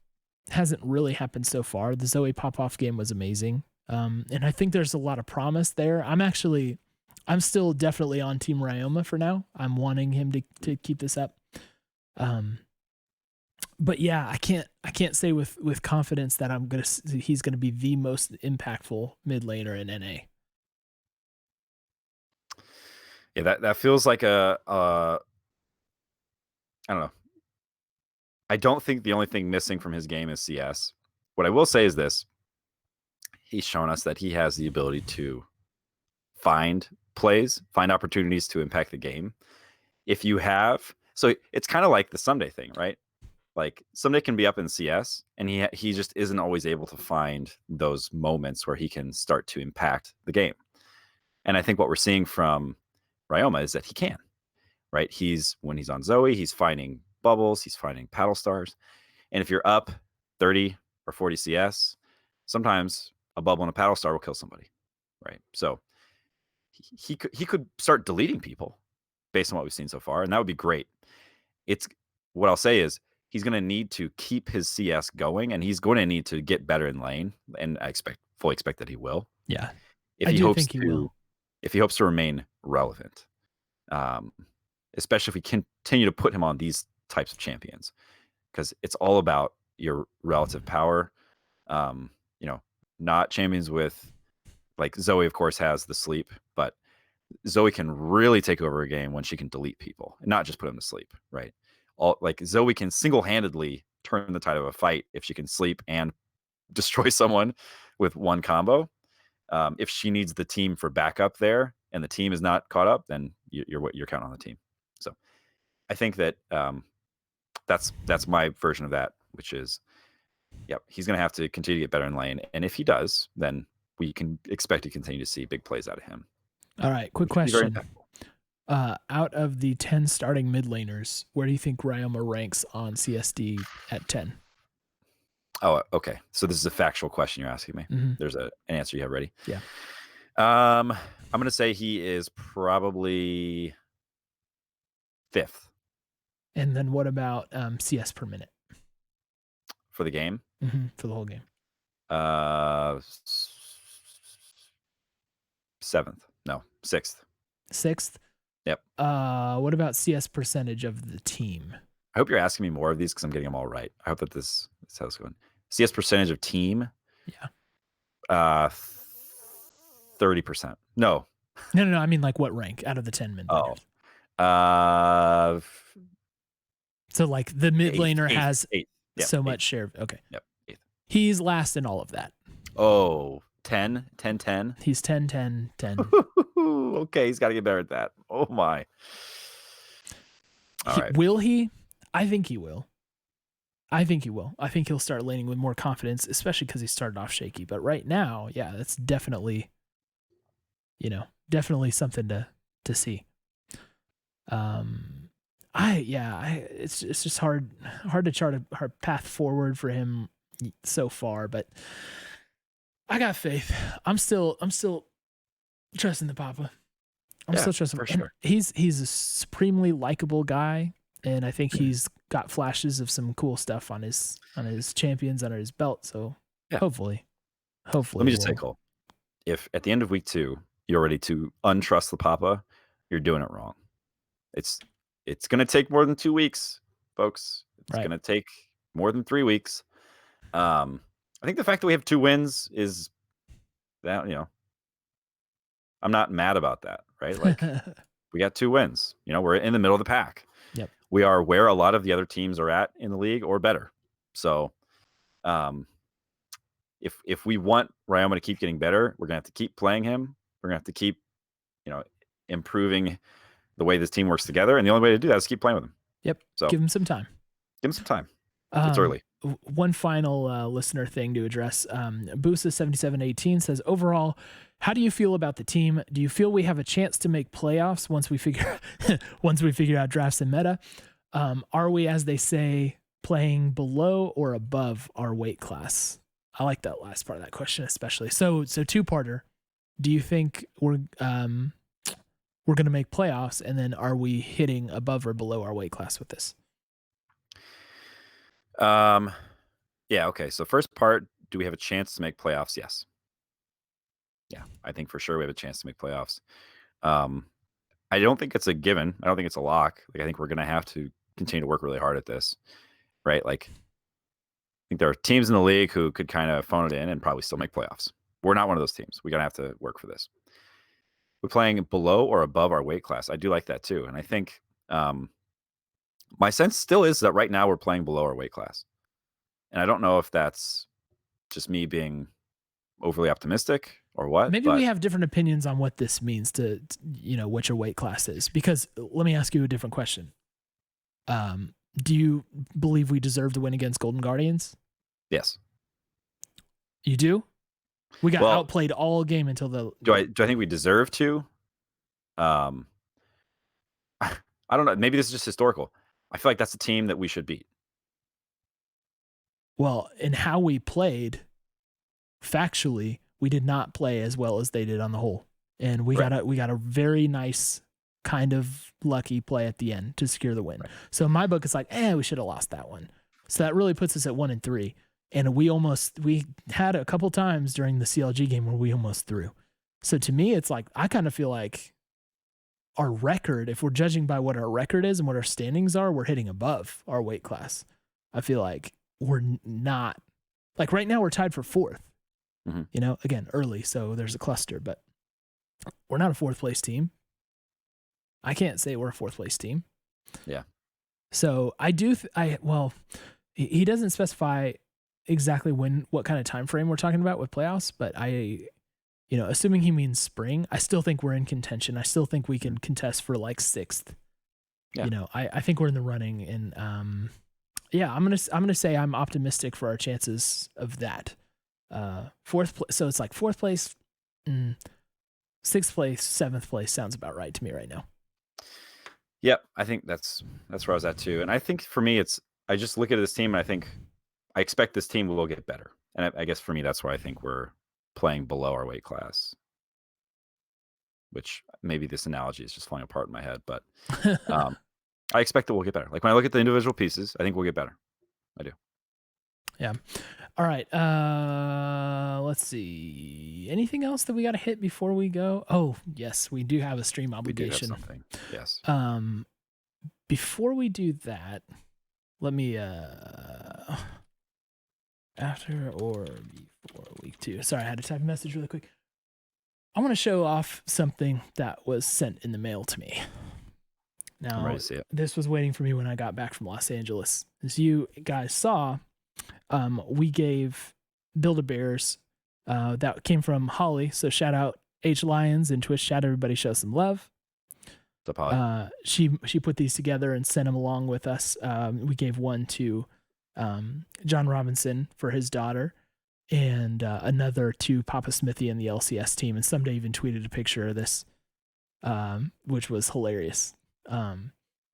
hasn't really happened so far. The Zoe pop-off game was amazing. And I think there's a lot of promise there. I'm still definitely on Team Ryoma for now. I'm wanting him to keep this up. But yeah, I can't say with confidence that he's gonna be the most impactful mid laner in NA. Yeah, that feels like I don't know. I don't think the only thing missing from his game is CS. What I will say is this: he's shown us that he has the ability to find plays, find opportunities to impact the game. If you have, so it's kind of like the Ssumday thing, right? Like Ssumday can be up in CS, and he just isn't always able to find those moments where he can start to impact the game. And I think what we're seeing from Ryoma is that he can, right? When he's on Zoe, he's finding bubbles, he's finding paddle stars. And if you're up 30 or 40 CS, sometimes a bubble and a paddle star will kill somebody, right? So he could start deleting people based on what we've seen so far, and that would be great. What I'll say is he's going to need to keep his CS going, and he's going to need to get better in lane, and I fully expect that he will. Yeah, if he hopes to remain relevant, especially if we continue to put him on these types of champions, because it's all about your relative power. Not champions with, like, Zoe, of course, has the sleep, but Zoe can really take over a game when she can delete people and not just put them to sleep, right? Zoe can single-handedly turn the tide of a fight if she can sleep and destroy someone with one combo. If she needs the team for backup there and the team is not caught up, then you're counting on the team. So I think that that's my version of that, which is, he's going to have to continue to get better in lane. And if he does, then we can expect to continue to see big plays out of him. All right, quick question. Out of the 10 starting mid laners, where do you think Ryoma ranks on CSD at 10? Oh, okay. So this is a factual question you're asking me. Mm-hmm. There's an answer you have ready. Yeah. I'm going to say he is probably 5th. And then what about CS per minute? For the game? Mm-hmm. For the whole game. 7th. No, 6th. 6th? Yep. What about CS percentage of the team? I hope you're asking me more of these because I'm getting them all right. I hope that this is how it's going. CS percentage of team? Yeah. 30%. No. No. I mean, like, what rank out of the 10 mid laners? Oh. So, like, the mid laner has eight. Yep, so much share. Okay. Yep. 8th. He's last in all of that. Oh, 10. He's 10. Okay, he's got to get better at that. Oh my. All right. Will he? I think he will. I think he'll start laning with more confidence, especially because he started off shaky. But right now, yeah, that's definitely something to see. It's just hard to chart a path forward for him so far, but I got faith. I'm still trusting the Papa. I'm still trusting him. Sure. He's a supremely likable guy, and I think he's got flashes of some cool stuff on his champions under his belt. So hopefully. Let me just say, Cole, if at the end of week 2 you're ready to untrust the Papa, you're doing it wrong. It's going to take more than 2 weeks, folks. It's going to take more than 3 weeks. I think the fact that we have 2 wins is that, I'm not mad about that, right? Like, we got 2 wins. We're in the middle of the pack. Yep. We are where a lot of the other teams are at in the league or better. So, if we want Ryoma to keep getting better, we're going to have to keep playing him. We're going to have to keep, improving the way this team works together. And the only way to do that is keep playing with him. Yep. So give him some time. It's early. One final listener thing to address. Boosa7718 says, overall, How do you feel about the team? Do you feel we have a chance to make playoffs once we figure out drafts and meta? Are we, as they say, playing below or above our weight class? I like that last part of that question especially. So two-parter. Do you think we're going to make playoffs, and then are we hitting above or below our weight class with this? Yeah, okay. So first part, do we have a chance to make playoffs? Yes. Yeah, I think for sure we have a chance to make playoffs. I don't think it's a given. I don't think it's a lock. Like, I think we're going to have to continue to work really hard at this, right? Like, I think there are teams in the league who could kind of phone it in and probably still make playoffs. We're not one of those teams. We're going to have to work for this. We're playing below or above our weight class. I do like that too. And I think my sense still is that right now we're playing below our weight class. And I don't know if that's just me being overly optimistic or what. Maybe we have different opinions on what this means to what your weight class is. Because let me ask you a different question. Do you believe we deserve to win against Golden Guardians? Yes. You do? We got outplayed all game until the. Do I think we deserve to? I don't know. Maybe this is just historical. I feel like that's a team that we should beat. Well, in how we played, factually, we did not play as well as they did on the whole, and we got a very nice kind of lucky play at the end to secure the win. Right. So in my book, it's like, we should have lost that one. So that really puts us at 1-3. And we had a couple times during the CLG game where we almost threw. So to me, it's like, I kind of feel like our record, if we're judging by what our record is and what our standings are, we're hitting above our weight class. I feel like we're not, like right now we're tied for 4th, again, early. So there's a cluster, but we're not a 4th place team. I can't say we're a 4th place team. Yeah. So I do, he doesn't specify exactly what kind of time frame we're talking about with playoffs, but assuming he means spring, I still think we're in contention. I still think we can contest for like 6th. Yeah. I think we're in the running, and I'm gonna say I'm optimistic for our chances of that. 4th so it's like 4th place, 6th place, 7th place sounds about right to me right now. Yep, I think that's where I was at too. And I think for me, I just look at this team and I think I expect this team will get better. And I guess for me, that's why I think we're playing below our weight class. Which maybe this analogy is just falling apart in my head, but I expect that we'll get better. Like when I look at the individual pieces, I think we'll get better. I do. Yeah. All right. Let's see. Anything else that we got to hit before we go? Oh, yes, we do have a stream obligation. We do have something. Yes. Before we do that, let me after or before week 2. Sorry, I had to type a message really quick. I want to show off something that was sent in the mail to me. Now, this was waiting for me when I got back from Los Angeles. As you guys saw, we gave Build-A-Bears that came from Holly. So shout out H Lions in Twitch chat. Everybody show some love. What's up, Holly? She put these together and sent them along with us. We gave one to John Robinson for his daughter, and another to Papa Smithy and the LCS team. And Ssumday even tweeted a picture of this, which was hilarious.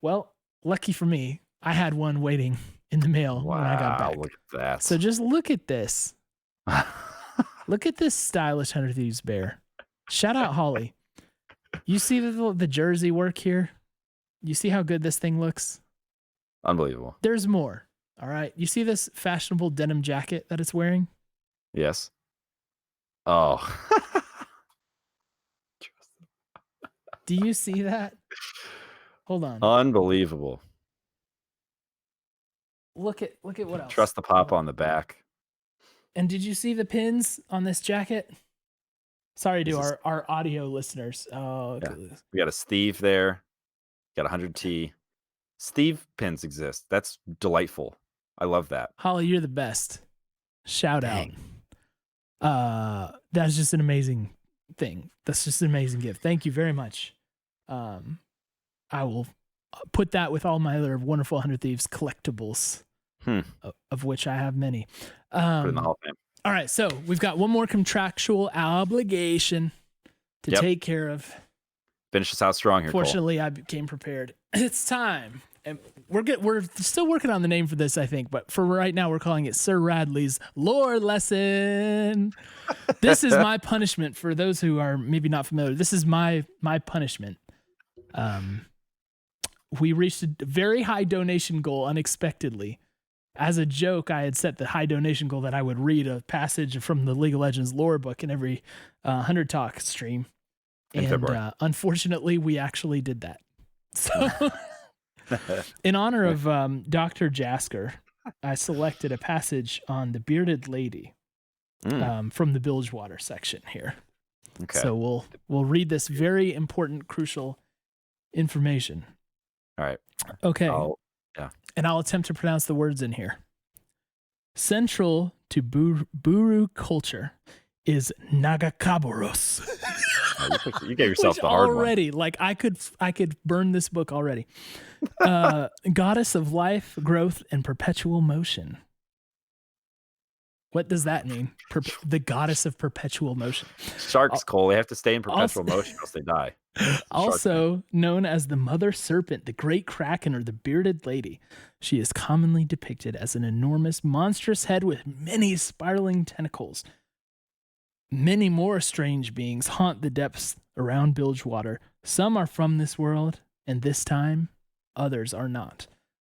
Well, lucky for me, I had one waiting in the mail when I got back. Look at that. So just look at this. Look at this stylish 100 Thieves bear. Shout out Holly. You see the jersey work here? You see how good this thing looks? Unbelievable. There's more. All right. You see this fashionable denim jacket that it's wearing? Yes. Oh. Do you see that? Hold on. Unbelievable. Look at what else. Trust the pop on the back. And did you see the pins on this jacket? Sorry to our audio listeners. Oh, yeah. We got a Steve there. Got 100T. Steve pins exist. That's delightful. I love that. Holly, you're the best. Shout out. That's just an amazing thing. That's just an amazing gift. Thank you very much. I will put that with all my other wonderful 100 Thieves collectibles, of which I have many. Put in the Hall of Fame. All right, so we've got one more contractual obligation to take care of. Finish us out strong here, Fortunately, I became prepared. It's time. And we're still working on the name for this, I think, but for right now, we're calling it Sir Radley's Lore Lesson. This is my punishment for those who are maybe not familiar. This is my punishment. We reached a very high donation goal unexpectedly. As a joke, I had set the high donation goal that I would read a passage from the League of Legends lore book in every 100 Talk stream. And unfortunately, we actually did that. So in honor of Dr. Jasker, I selected a passage on the bearded lady from the Bilgewater section here. Okay. So we'll read this very important, crucial information. All right. Okay. And I'll attempt to pronounce the words in here. Central to Buru culture is Nagakaboros. You gave yourself the hard already, one. Like I could burn this book already. Goddess of life, growth, and perpetual motion. What does that mean? The goddess of perpetual motion. Sharks, Cole, they have to stay in perpetual motion else they die. Also known as the mother serpent, the great kraken, or the bearded lady. She is commonly depicted as an enormous, monstrous head with many spiraling tentacles. Many more strange beings haunt the depths around Bilgewater. Some are from this world, and this time, others are not.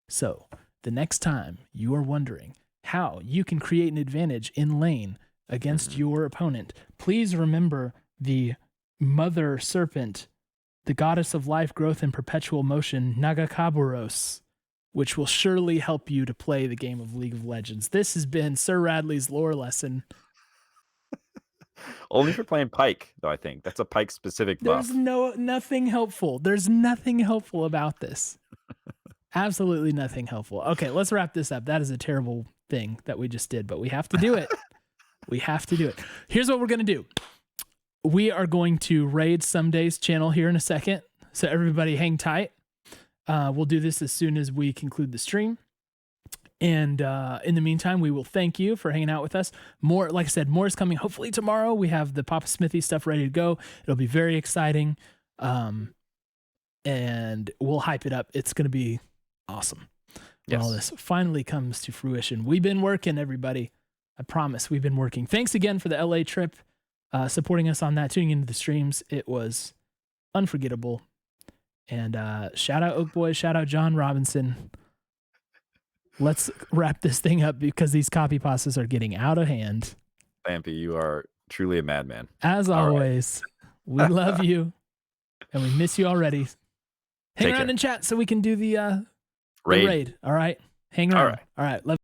So, the next time you are wondering how you can create an advantage in lane against your opponent, please remember the mother serpent, the goddess of life, growth, and perpetual motion, Nagakaboros, which will surely help you to play the game of League of Legends. This has been Sir Radley's lore lesson. Only for playing Pike, though, I think. That's a Pike-specific buff. There's nothing helpful. There's nothing helpful about this. Absolutely nothing helpful. Okay, let's wrap this up. That is a terrible thing that we just did, but we have to do it. We have to do it. Here's what we're going to do. We are going to raid Ssumday's channel here in a second, so everybody hang tight. We'll do this as soon as we conclude the stream. And in the meantime, we will thank you for hanging out with us. More, like I said, more is coming. Hopefully tomorrow we have the Papa Smithy stuff ready to go. It'll be very exciting. And we'll hype it up. It's going to be awesome. When all this finally comes to fruition. We've been working, everybody. I promise we've been working. Thanks again for the LA trip, supporting us on that, tuning into the streams. It was unforgettable. And shout out Oak Boy, shout out John Robinson. Let's wrap this thing up because these copy pastas are getting out of hand. Lampy, you are truly a madman. As always, we love you and we miss you already. Hang around and chat so we can do the raid. All right. Hang around. All right. Love